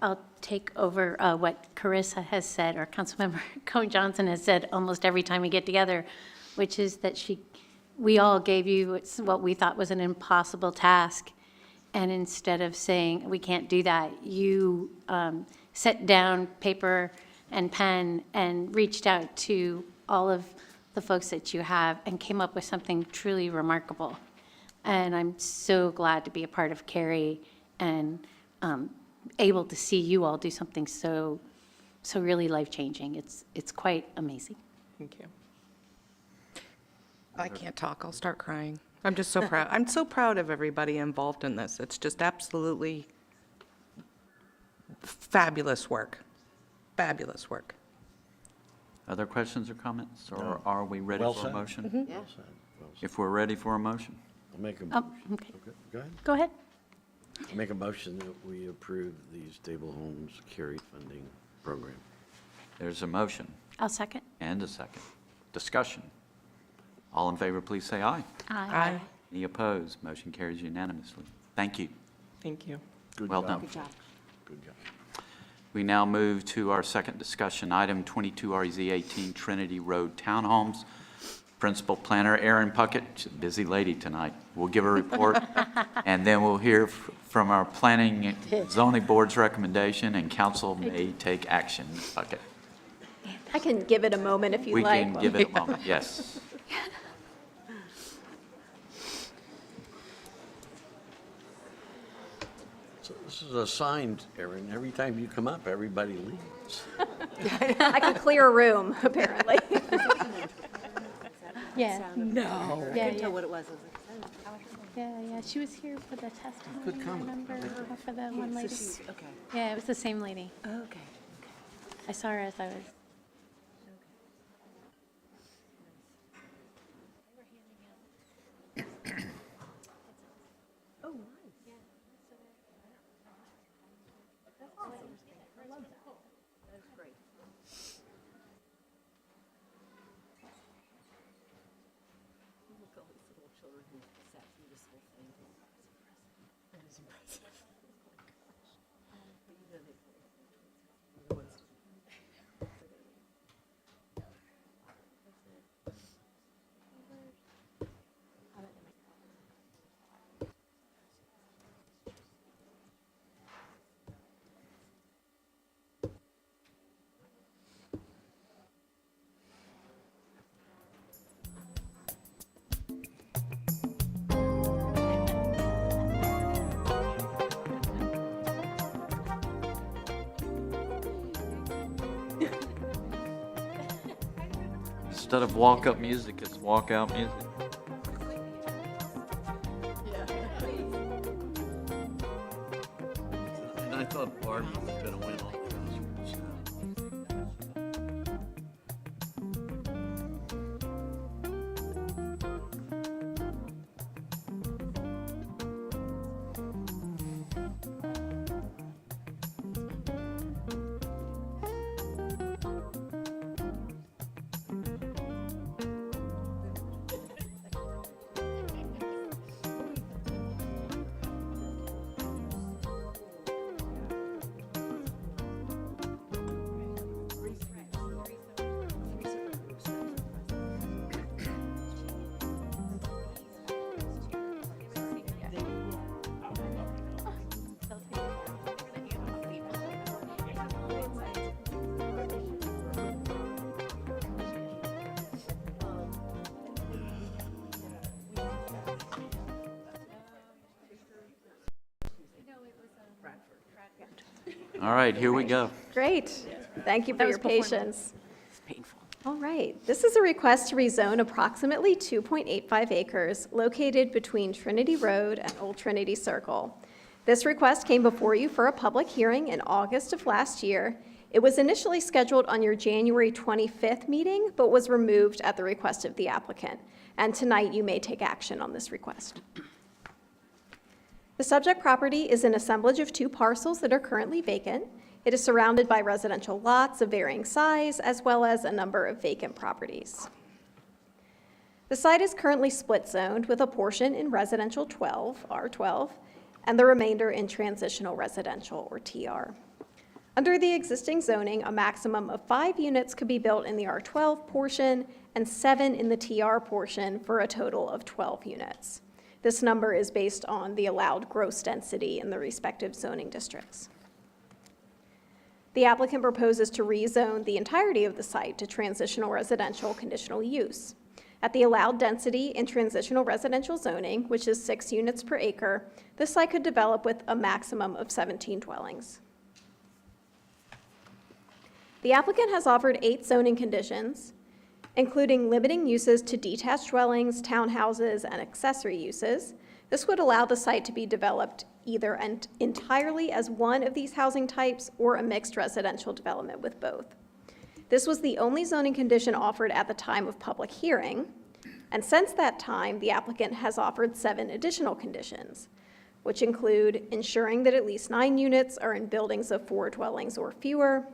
I'll take over what Carissa has said, or Councilmember Cohen Johnson has said almost every time we get together, which is that we all gave you what we thought was an impossible task. And instead of saying, we can't do that, you set down paper and pen and reached out to all of the folks that you have and came up with something truly remarkable. And I'm so glad to be a part of Cary and able to see you all do something so really life-changing. It's quite amazing. Thank you. I can't talk. I'll start crying. I'm just so proud. I'm so proud of everybody involved in this. It's just absolutely fabulous work. Fabulous work. Other questions or comments, or are we ready Well for a said. motion? Mm-hmm. Well said, well said. If we're ready for a motion. I'll make a Oh, motion. okay. Go ahead. Go ahead. I'll make a motion that we approve the Stable Homes Cary funding program. There's a motion I'll second. and a second. Discussion. All in favor, please say aye. Aye. Any opposed? Motion carries unanimously. Thank you. Thank you. Good Well job. done. Good job. Good job. We now move to our second discussion item, 22 RZ 18 Trinity Road Townhomes. Principal Planner Erin Puckett, she's a busy lady tonight, will give a report, and then we'll hear from our Planning and Zoning Board's recommendation, and council may take action. Ms. Puckett. I can give it a moment if you'd We like. can give it a moment, yes. So this is a sign, Erin, every time you come up, everybody leaves. I can clear a room, apparently. Yeah. No. Yeah, Couldn't yeah. tell what it was. Yeah. She was here for the testimony, Good comment. remember, for the one lady? Okay. Yeah, it was the same lady. Okay. I saw her as I was. Instead of walk-up music, it's walk-out music. And I thought Barbie was gonna win all the Oscars. All right, here we go. Great. Thank you for your patience. It's painful. All right. This is a request to rezone approximately 2.85 acres located between Trinity Road and Old Trinity Circle. This request came before you for a public hearing in August of last year. It was initially scheduled on your January 25th meeting, but was removed at the request of the applicant. And tonight you may take action on this request. The subject property is an assemblage of 2 parcels that are currently vacant. It is surrounded by residential lots of varying size, as well as a number of vacant properties. The site is currently split zoned with a portion in residential 12, R12, and the remainder in transitional residential, or TR. Under the existing zoning, a maximum of 5 units could be built in the R12 portion and 7 in the TR portion for a total of 12 units. This number is based on the allowed gross density in the respective zoning districts. The applicant proposes to rezone the entirety of the site to transitional residential conditional use. At the allowed density in transitional residential zoning, which is 6 units per acre, the site could develop with a maximum of 17 dwellings. The applicant has offered 8 zoning conditions, including limiting uses to detached dwellings, townhouses, and accessory uses. This would allow the site to be developed either entirely as one of these housing types or a mixed residential development with both. This was the only zoning condition offered at the time of public hearing, and since that time, the applicant has offered 7 additional conditions, which include ensuring that at least 9 units are in buildings of 4 dwellings or fewer,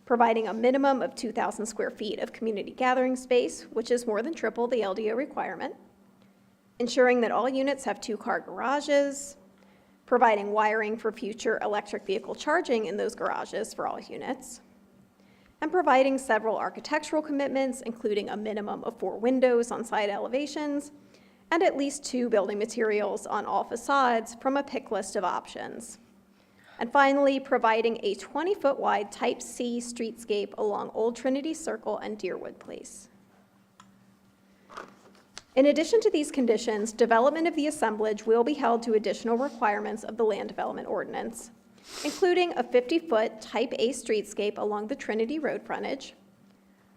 providing a minimum of 2,000 square feet of community gathering space, which is more than triple the LDO requirement, ensuring that all units have 2-car garages, providing wiring for future electric vehicle charging in those garages for all units, and providing several architectural commitments, including a minimum of 4 windows on side elevations, and at least 2 building materials on all facades from a pick list of options. And finally, providing a 20-foot wide Type C streetscape along Old Trinity Circle and Deerwood Place. In addition to these conditions, development of the assemblage will be held to additional requirements of the Land Development Ordinance, including a 50-foot Type A streetscape along the Trinity Road frontage,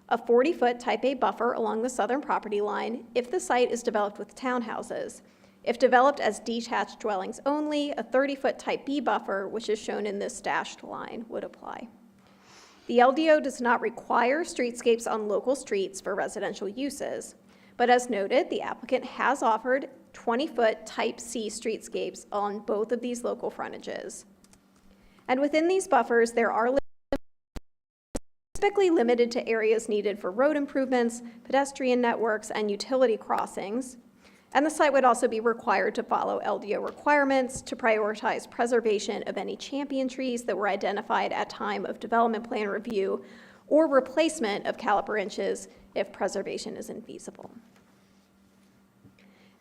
a 40-foot Type A buffer along the southern property line if the site is developed with townhouses. If developed as detached dwellings only, a 30-foot Type B buffer, which is shown in this dashed line, would apply. The LDO does not require streetscapes on local streets for residential uses, but as noted, the applicant has offered 20-foot Type C streetscapes on both of these local frontages. And within these buffers, there are specifically limited to areas needed for road improvements, pedestrian networks, and utility crossings. And the site would also be required to follow LDO requirements to prioritize preservation of any champion trees that were identified at time of development plan review or replacement of caliper inches if preservation is infeasible.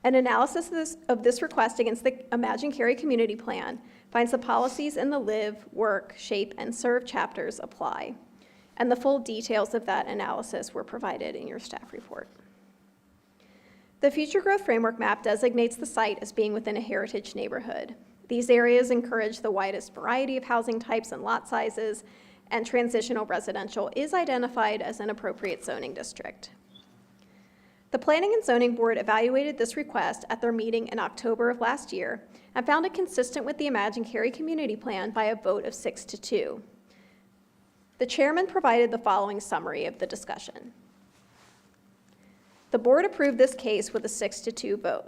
An analysis of this request against the Imagine Cary Community Plan finds the policies in the Live, Work, Shape, and Serve chapters apply, and the full details of that analysis were provided in your staff report. The Future Growth Framework map designates the site as being within a heritage neighborhood. These areas encourage the widest variety of housing types and lot sizes, and transitional residential is identified as an appropriate zoning district. The Planning and Zoning Board evaluated this request at their meeting in October of last year and found it consistent with the Imagine Cary Community Plan by a vote of 6-2. The chairman provided the following summary of the discussion. The board approved this case with a 6-2 vote.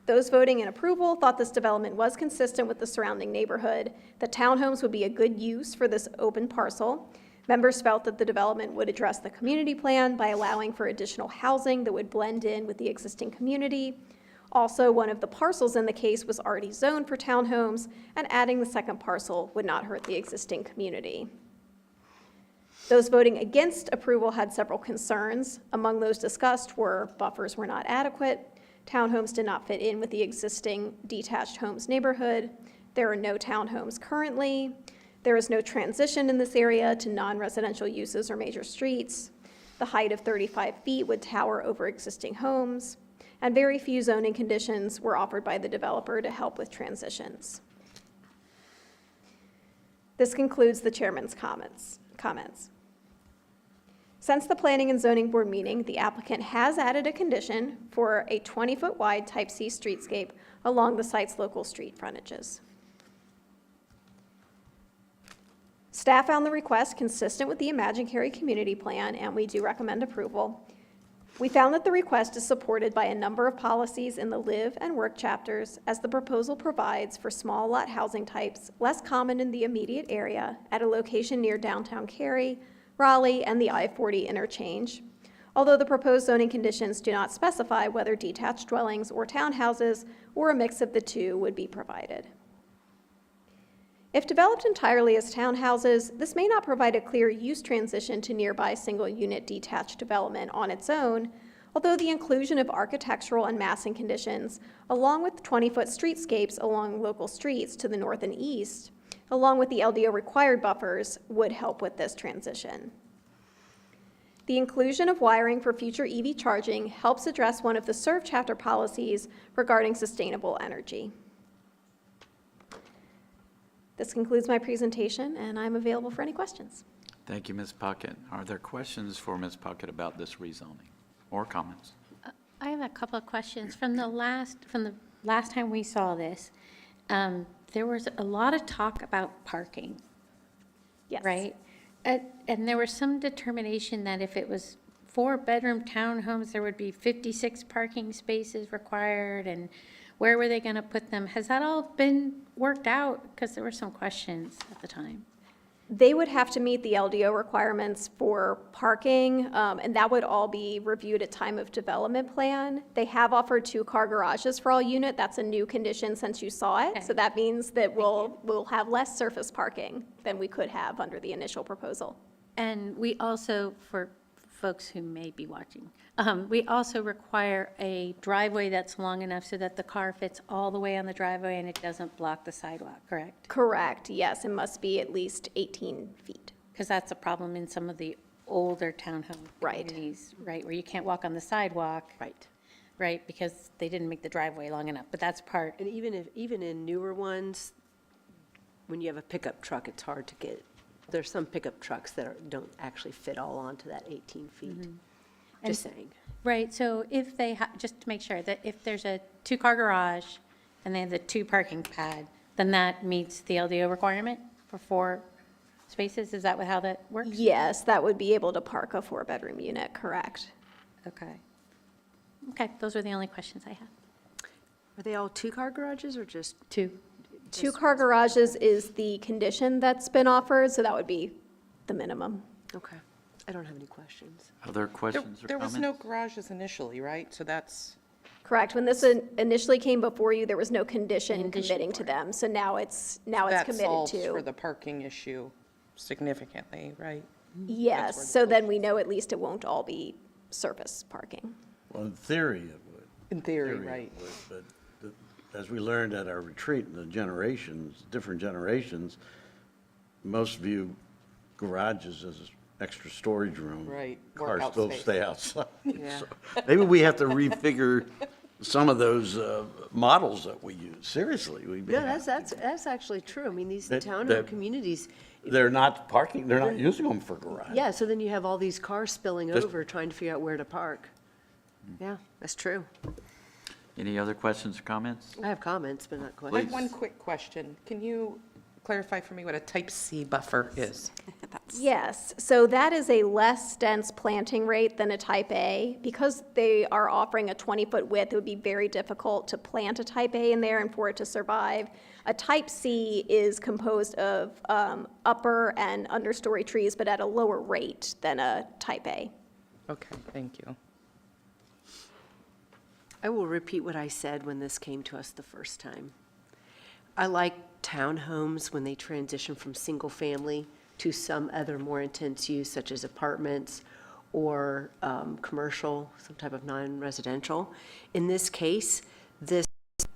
Those voting in approval thought this development was consistent with the surrounding neighborhood, that townhomes would be a good use for this open parcel. Members felt that the development would address the community plan by allowing for additional housing that would blend in with the existing community. Also, one of the parcels in the case was already zoned for townhomes, and adding the second parcel would not hurt the existing community. Those voting against approval had several concerns. Among those discussed were buffers were not adequate, townhomes did not fit in with the existing detached homes neighborhood, there are no townhomes currently, there is no transition in this area to non-residential uses or major streets, the height of 35 feet would tower over existing homes, and very few zoning conditions were offered by the developer to help with transitions. This concludes the chairman's comments. Since the Planning and Zoning Board meeting, the applicant has added a condition for a 20-foot wide Type C streetscape along the site's local street frontages. Staff found the request consistent with the Imagine Cary Community Plan, and we do recommend approval. We found that the request is supported by a number of policies in the live and work chapters, as the proposal provides for small lot housing types less common in the immediate area at a location near downtown Cary, Raleigh, and the I-40 interchange, although the proposed zoning conditions do not specify whether detached dwellings or townhouses or a mix of the two would be provided. If developed entirely as townhouses, this may not provide a clear use transition to nearby single-unit detached development on its own, although the inclusion of architectural and massing conditions, along with 20-foot streetscapes along local streets to the north and east, along with the LDO required buffers, would help with this transition. The inclusion of wiring for future EV charging helps address one of the SERV chapter policies regarding sustainable energy. This concludes my presentation, and I'm available for any questions. Thank you, Ms. Puckett. Are there questions for Ms. Puckett about this rezoning or comments? I have a couple of questions. From the last time we saw this, there was a lot of talk about parking. Yes. Right? And there was some determination that if it was 4-bedroom townhomes, there would be 56 parking spaces required, and where were they going to put them? Has that all been worked out? Because there were some questions at the time. They would have to meet the LDO requirements for parking, and that would all be reviewed at time of development plan. They have offered 2-car garages for all unit. That's a new condition since you saw it. Okay. So that means that we'll have less surface parking than we could have under the initial proposal. And we also, for folks who may be watching, we also require a driveway that's long enough so that the car fits all the way on the driveway and it doesn't block the sidewalk, correct? Correct, yes. It must be at least 18 feet. Because that's a problem in some of the older townhome communities, right, where you can't walk on the sidewalk. Right. Right, because they didn't make the driveway long enough, but that's part. And even in newer ones, when you have a pickup truck, it's hard to get, there's some pickup trucks that don't actually fit all onto that 18 feet. Just saying. Right, so if they, just to make sure, that if there's a 2-car garage and they have the 2 parking pad, then that meets the LDO requirement for 4 spaces? Is that how that works? Yes, that would be able to park a 4-bedroom unit, correct. Okay. Okay, those were the only questions I had. Are they all 2-car garages or just? 2. 2-car garages is the condition that's been offered, so that would be the minimum. Okay. I don't have any questions. Other questions or There was comments? no garages initially, right? So that's, Correct. When this initially came before you, there was no condition committing to them, so now it's that committed solves for to. the parking issue significantly, right? Yes, so then we know at least it won't all be surface parking. Well, in theory, it would. In theory, Theory right. it would, but as we learned at our retreat, the generations, different generations, most view garages as extra storage room. Right, Cars workout still space. stay outside. Yeah. So maybe we have to refigure some of those models that we use. Seriously. No, that's actually true. I mean, these That- townhome that- communities, They're not parking, they're not using them for garage. yeah, so then you have all these cars spilling Just- over, trying to figure out where to park. Yeah, that's true. Any other questions or comments? I have comments, but not I have questions. one quick question. Can you clarify for me what a type C buffer is? Yes, so that is a less dense planting rate than a type A. Because they are offering a 20-foot width, it would be very difficult to plant a type A in there and for it to survive. A type C is composed of upper and understory trees, but at a lower rate than a type A. Okay, thank you. I will repeat what I said when this came to us the first time. I like townhomes when they transition from single-family to some other more intense use, such as apartments or commercial, some type of non-residential. In this case, this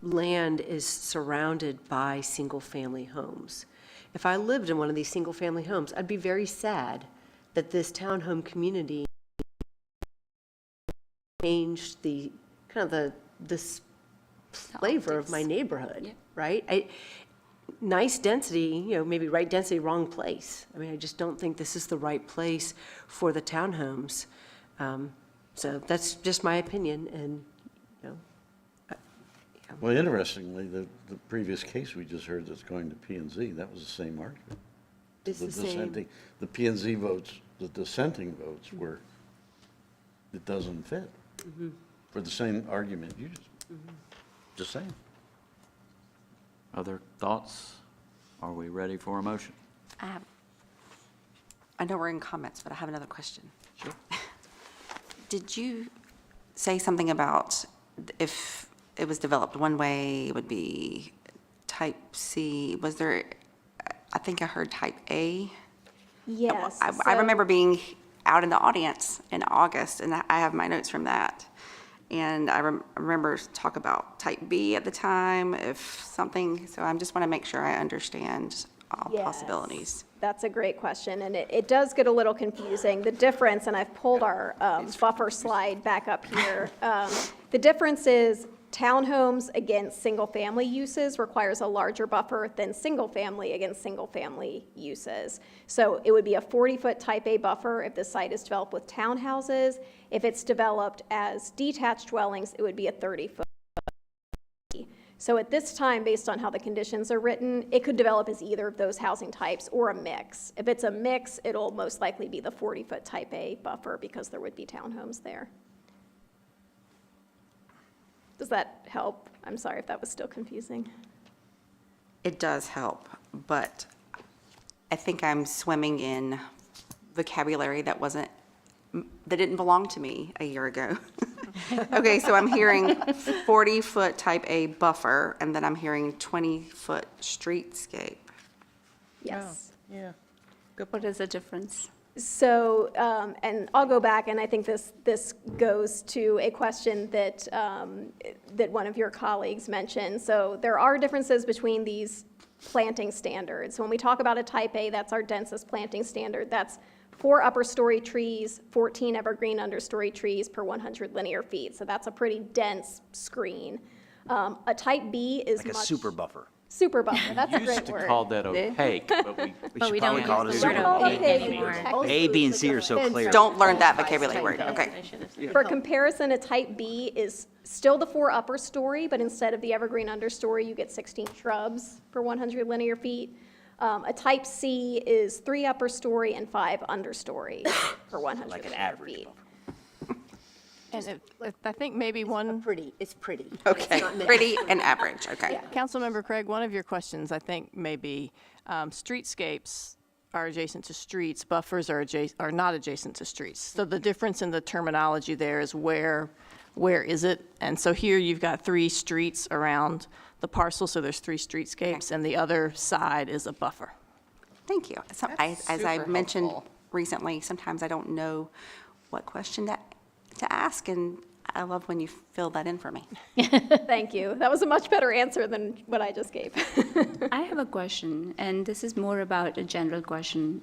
land is surrounded by single-family homes. If I lived in one of these single-family homes, I'd be very sad that this townhome community changed the this flavor of my neighborhood, right? nice density, maybe right density, wrong place. I mean, I just don't think this is the right place for the townhomes. So that's just my opinion, and, Well, interestingly, the previous case we just heard that's going to P and Z, that was the same argument. It's the same. Dissenting, the P and Z votes, the dissenting votes were, it doesn't fit. For the same argument you just saying. Other thoughts? Are we ready for a motion? I know we're in comments, but I have another question. Sure. Did you say something about if it was developed one way, it would be type C? Was there, I think I heard type A? Yes. I remember being out in the audience in August, and I have my notes from that. And I remember talk about type B at the time, if something, so I just want to make sure I understand all possibilities. That's a great question, and it does get a little confusing. The difference, and I've pulled our buffer slide back up here. The difference is townhomes against single-family uses requires a larger buffer than single-family against single-family uses. So it would be a 40-foot type A buffer if the site is developed with townhouses. If it's developed as detached dwellings, it would be a 30-foot. So at this time, based on how the conditions are written, it could develop as either of those housing types or a mix. If it's a mix, it'll most likely be the 40-foot type A buffer because there would be townhomes there. Does that help? I'm sorry if that was still confusing. It does help, but I think I'm swimming in vocabulary that didn't belong to me a year ago. Okay, so I'm hearing 40-foot type A buffer, and then I'm hearing 20-foot streetscape. Yes. Yeah. What is the difference? So, and I'll go back, and I think this goes to a question that that one of your colleagues mentioned. So there are differences between these planting standards. When we talk about a type A, that's our densest planting standard. That's 4 upper story trees, 14 evergreen understory trees per 100 linear feet. So that's a pretty dense screen. A type B is Like a super buffer. Super buffer, that's a great word. Used to call that opaque, but we But we probably don't call it a use the super word buffer. opaque anymore. A, B, and C are so clear. Don't learn that vocabulary word, okay. For comparison, a type B is still the 4 upper story, but instead of the evergreen understory, you get 16 shrubs per 100 linear feet. A type C is 3 upper story and 5 understory per 100 Like an linear average feet. buffer. And I think maybe one. It's pretty. Okay, pretty and average, okay. Councilmember Craig, one of your questions, I think, may be streetscapes are adjacent to streets, buffers are not adjacent to streets. So the difference in the terminology there is where is it? And so here you've got 3 streets around the parcel, so there's 3 streetscapes, and the other side is a buffer. Thank you. As I mentioned recently, sometimes I don't know what question to ask, and I love when you fill that in for me. Thank you. That was a much better answer than what I just gave. I have a question, and this is more about a general question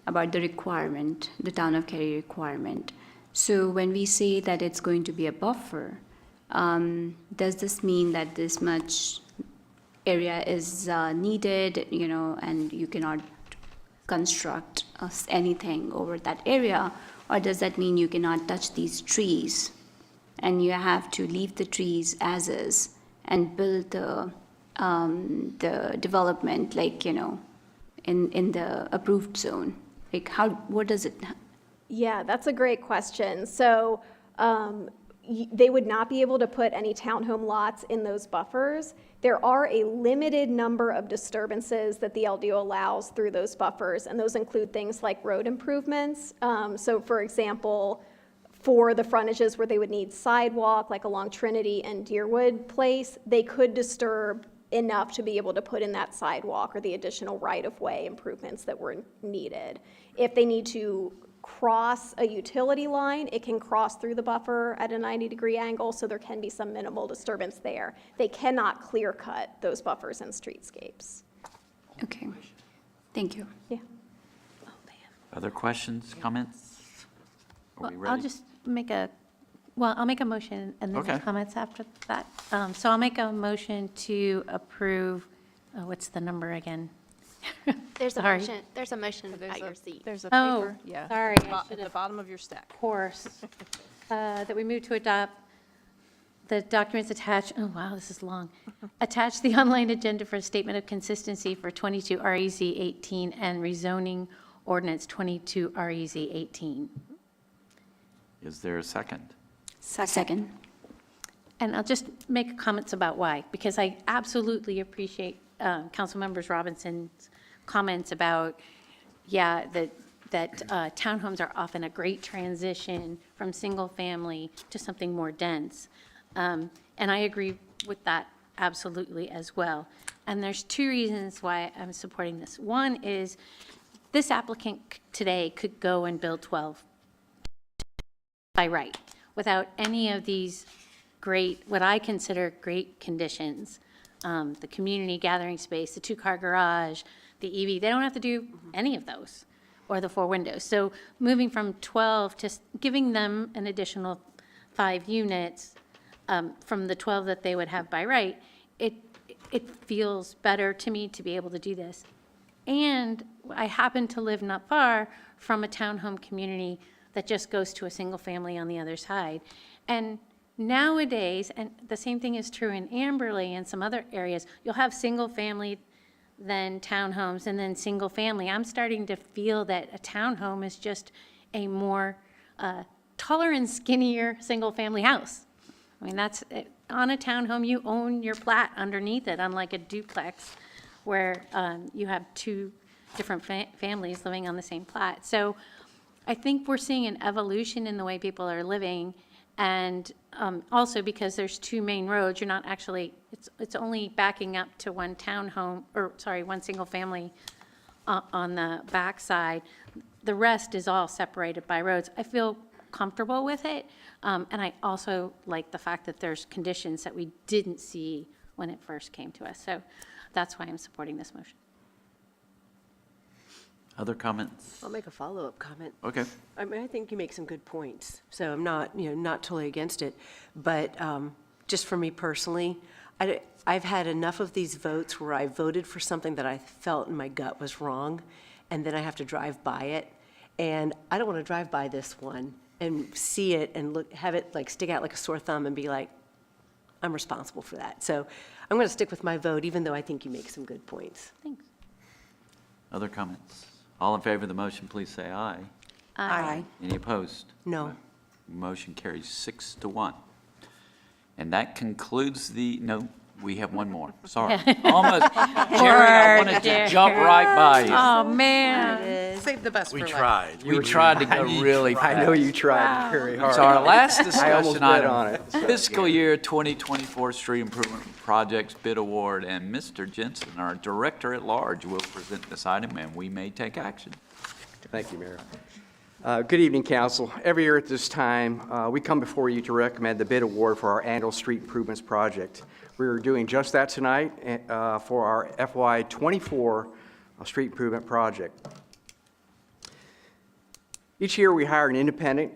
about the requirement, the town of Cary requirement. So when we say that it's going to be a buffer, does this mean that this much area is needed, and you cannot construct anything over that area? Or does that mean you cannot touch these trees and you have to leave the trees as is and build the development, in the approved zone? What does it? Yeah, that's a great question. So they would not be able to put any townhome lots in those buffers. There are a limited number of disturbances that the LDO allows through those buffers, and those include things like road improvements. So for example, for the frontages where they would need sidewalk, like along Trinity and Deerwood Place, they could disturb enough to be able to put in that sidewalk or the additional right-of-way improvements that were needed. If they need to cross a utility line, it can cross through the buffer at a 90-degree angle, so there can be some minimal disturbance there. They cannot clear cut those buffers and streetscapes. Okay, thank you. Yeah. Other questions, comments? Are we Well, I'll ready? just I'll make a motion and then Okay. there's comments after that. So I'll make a motion to approve oh, what's the number again? There's a Sorry. motion, there's a motion at your seat. There's a Oh, paper, yeah. sorry, At I the should at the bottom of your stack. Course, that we move to adopt the documents attached, oh wow, this is long. Attach the online agenda for a statement of consistency for 22 REZ 18 and rezoning ordinance 22 REZ 18. Is there a second? Second. And I'll just make comments about why, because I absolutely appreciate Councilmember Robinson's comments about, yeah, that townhomes are often a great transition from single-family to something more dense. And I agree with that absolutely as well. And there's two reasons why I'm supporting this. One is this applicant today could go and build 12 by right without any of these great, what I consider great conditions. The community gathering space, the two-car garage, the EV, they don't have to do any of those, or the 4 windows. So moving from 12 to giving them an additional 5 units from the 12 that they would have by right, it feels better to me to be able to do this. And I happen to live not far from a townhome community that just goes to a single family on the other side. And nowadays, and the same thing is true in Amberley and some other areas, you'll have single family, then townhomes, and then single family. I'm starting to feel that a townhome is just a more taller and skinnier single family house. I mean, that's, on a townhome, you own your plat underneath it, unlike a duplex where you have 2 different families living on the same plat. So I think we're seeing an evolution in the way people are living. And also because there's 2 main roads, you're not actually, it's only backing up to one townhome, or sorry, one single family on the backside. The rest is all separated by roads. I feel comfortable with it. And I also like the fact that there's conditions that we didn't see when it first came to us. So that's why I'm supporting this motion. Other comments? I'll make a follow-up comment. Okay. I mean, I think you make some good points, so I'm not, not totally against it. But just for me personally, I've had enough of these votes where I voted for something that I felt in my gut was wrong, and then I have to drive by it. And I don't want to drive by this one and see it and have it like stick out like a sore thumb and be like, I'm responsible for that. So I'm going to stick with my vote, even though I think you make some good points. Thanks. Other comments? All in favor of the motion, please say aye. Aye. Any opposed? No. Motion carries 6-1. And that concludes the, no, we have one more. Sorry. Almost. Jerry, I wanted to jump right by you. Oh, man. Save the best for We last. tried. We tried to go really fast. I know you tried very hard. So our last I almost discussion bet item, on it. fiscal year 2024 street improvement projects bid award, and Mr. Jensen, our director at large, will present this item, and we may take action. Thank you, Mayor. Good evening, council. Every year at this time, we come before you to recommend the bid award for our annual street improvements project. We're doing just that tonight for our FY24 street improvement project. Each year, we hire an independent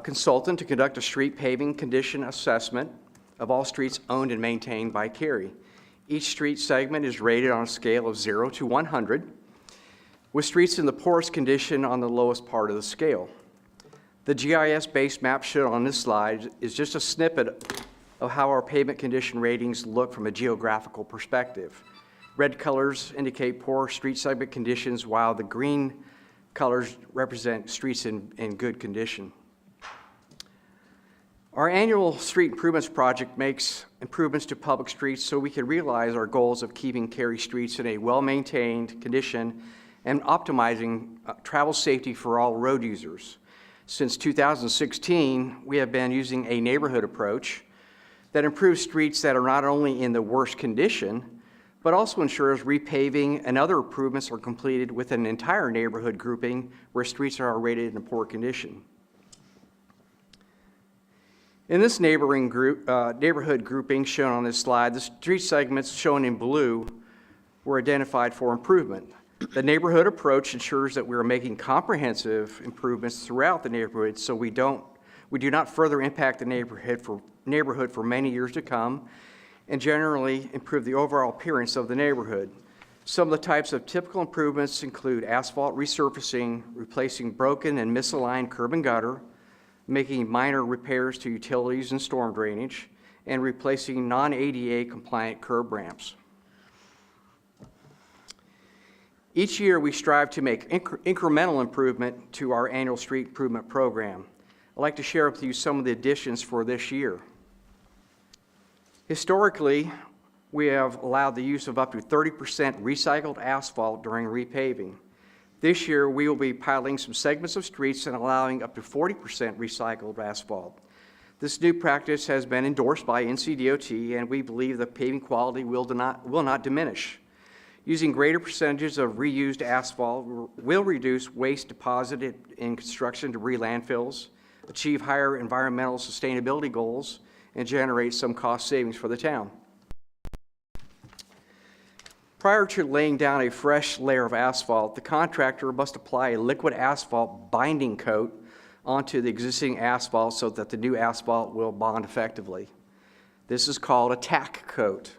consultant to conduct a street paving condition assessment of all streets owned and maintained by Cary. Each street segment is rated on a scale of 0 to 100, with streets in the poorest condition on the lowest part of the scale. The GIS-based map shown on this slide is just a snippet of how our pavement condition ratings look from a geographical perspective. Red colors indicate poor street segment conditions, while the green colors represent streets in good condition. Our annual street improvements project makes improvements to public streets so we can realize our goals of keeping Cary streets in a well-maintained condition and optimizing travel safety for all road users. Since 2016, we have been using a neighborhood approach that improves streets that are not only in the worst condition, but also ensures repaving and other improvements are completed with an entire neighborhood grouping where streets are rated in a poor condition. In this neighborhood grouping shown on this slide, the street segments shown in blue were identified for improvement. The neighborhood approach ensures that we are making comprehensive improvements throughout the neighborhood so we do not further impact the neighborhood for many years to come, and generally improve the overall appearance of the neighborhood. Some of the types of typical improvements include asphalt resurfacing, replacing broken and misaligned curb and gutter, making minor repairs to utilities and storm drainage, and replacing non-ADA compliant curb ramps. Each year, we strive to make incremental improvement to our annual street improvement program. I'd like to share with you some of the additions for this year. Historically, we have allowed the use of up to 30% recycled asphalt during repaving. This year, we will be piloting some segments of streets and allowing up to 40% recycled asphalt. This new practice has been endorsed by NCDOT, and we believe the paving quality will not diminish. Using greater percentages of reused asphalt will reduce waste deposited in construction debris landfills, achieve higher environmental sustainability goals, and generate some cost savings for the town. Prior to laying down a fresh layer of asphalt, the contractor must apply a liquid asphalt binding coat onto the existing asphalt so that the new asphalt will bond effectively. This is called a tack coat.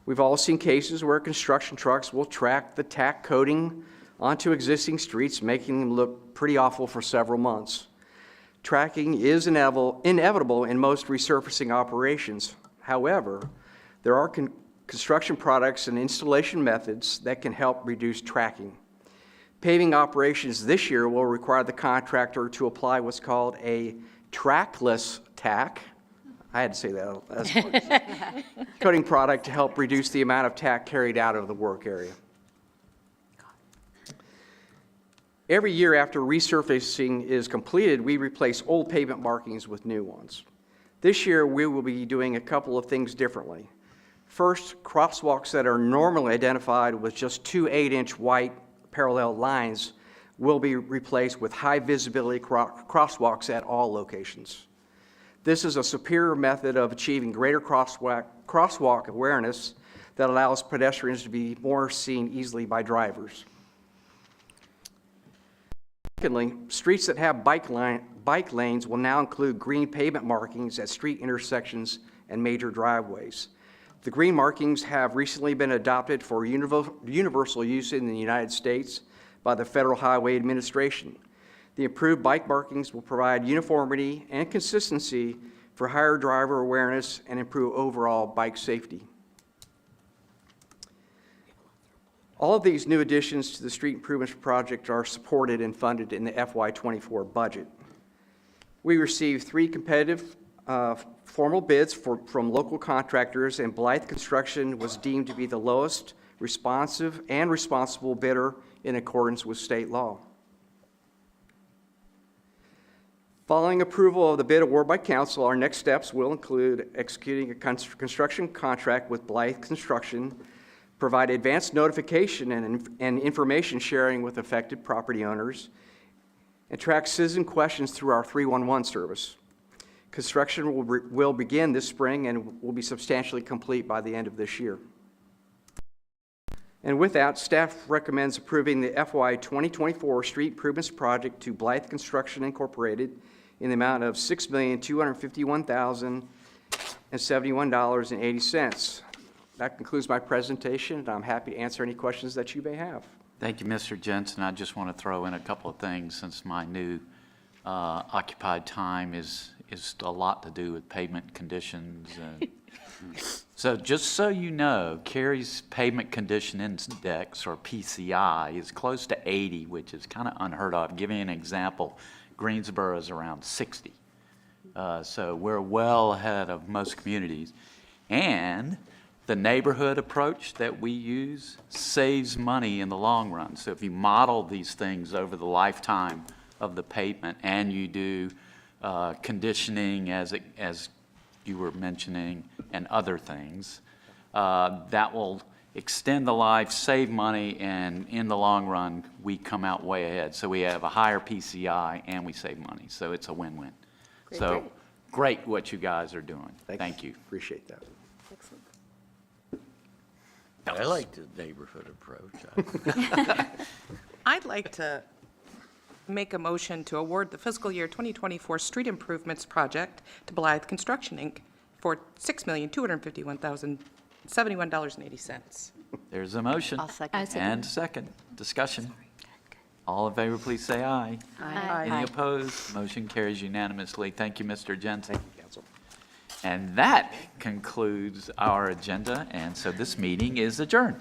We've all seen cases where construction trucks will track the tack coating onto existing streets, making them look pretty awful for several months. Tracking is inevitable in most resurfacing operations. However, there are construction products and installation methods that can help reduce tracking. Paving operations this year will require the contractor to apply what's called a trackless tack. I had to say that. That's coating product to help reduce the amount of tack carried out of the work area. Every year after resurfacing is completed, we replace old pavement markings with new ones. This year, we will be doing a couple of things differently. First, crosswalks that are normally identified with just two 8-inch white parallel lines will be replaced with high visibility crosswalks at all locations. This is a superior method of achieving greater crosswalk awareness that allows pedestrians to be more seen easily by drivers. Secondly, streets that have bike lanes will now include green pavement markings at street intersections and major driveways. The green markings have recently been adopted for universal use in the United States by the Federal Highway Administration. The improved bike markings will provide uniformity and consistency for higher driver awareness and improve overall bike safety. All of these new additions to the street improvements project are supported and funded in the FY24 budget. We received 3 competitive formal bids from local contractors, and Blythe Construction was deemed to be the lowest responsive and responsible bidder in accordance with state law. Following approval of the bid award by council, our next steps will include executing a construction contract with Blythe Construction, provide advanced notification and information sharing with affected property owners, and track citizen questions through our 311 service. Construction will begin this spring and will be substantially complete by the end of this year. And with that, staff recommends approving the FY 2024 Street Improvements Project to Blythe Construction Incorporated in the amount of $6,251,071.80. That concludes my presentation, and I'm happy to answer any questions that you may have. Thank you, Mr. Jensen. I just want to throw in a couple of things since my new occupied time is a lot to do with pavement conditions. So just so you know, Cary's Pavement Condition Index, or PCI, is close to 80, which is kind of unheard of. Give you an example, Greensboro is around 60. So we're well ahead of most communities. And the neighborhood approach that we use saves money in the long run. So if you model these things over the lifetime of the pavement and you do conditioning as you were mentioning and other things, that will extend the life, save money, and in the long run, we come out way ahead. So we have a higher PCI and we save money. So it's a win-win. So great what you guys are doing. Thank you. Appreciate that. Excellent. I like the neighborhood approach. I'd like to make a motion to award the fiscal year 2024 street improvements project to Blythe Construction, Inc. for $6,251,071.80. There's a motion. I'll second. I second. And second. Discussion. All in favor, please say aye. Aye. Any opposed? Motion carries unanimously. Thank you, Mr. Jensen. And that concludes our agenda, and so this meeting is adjourned.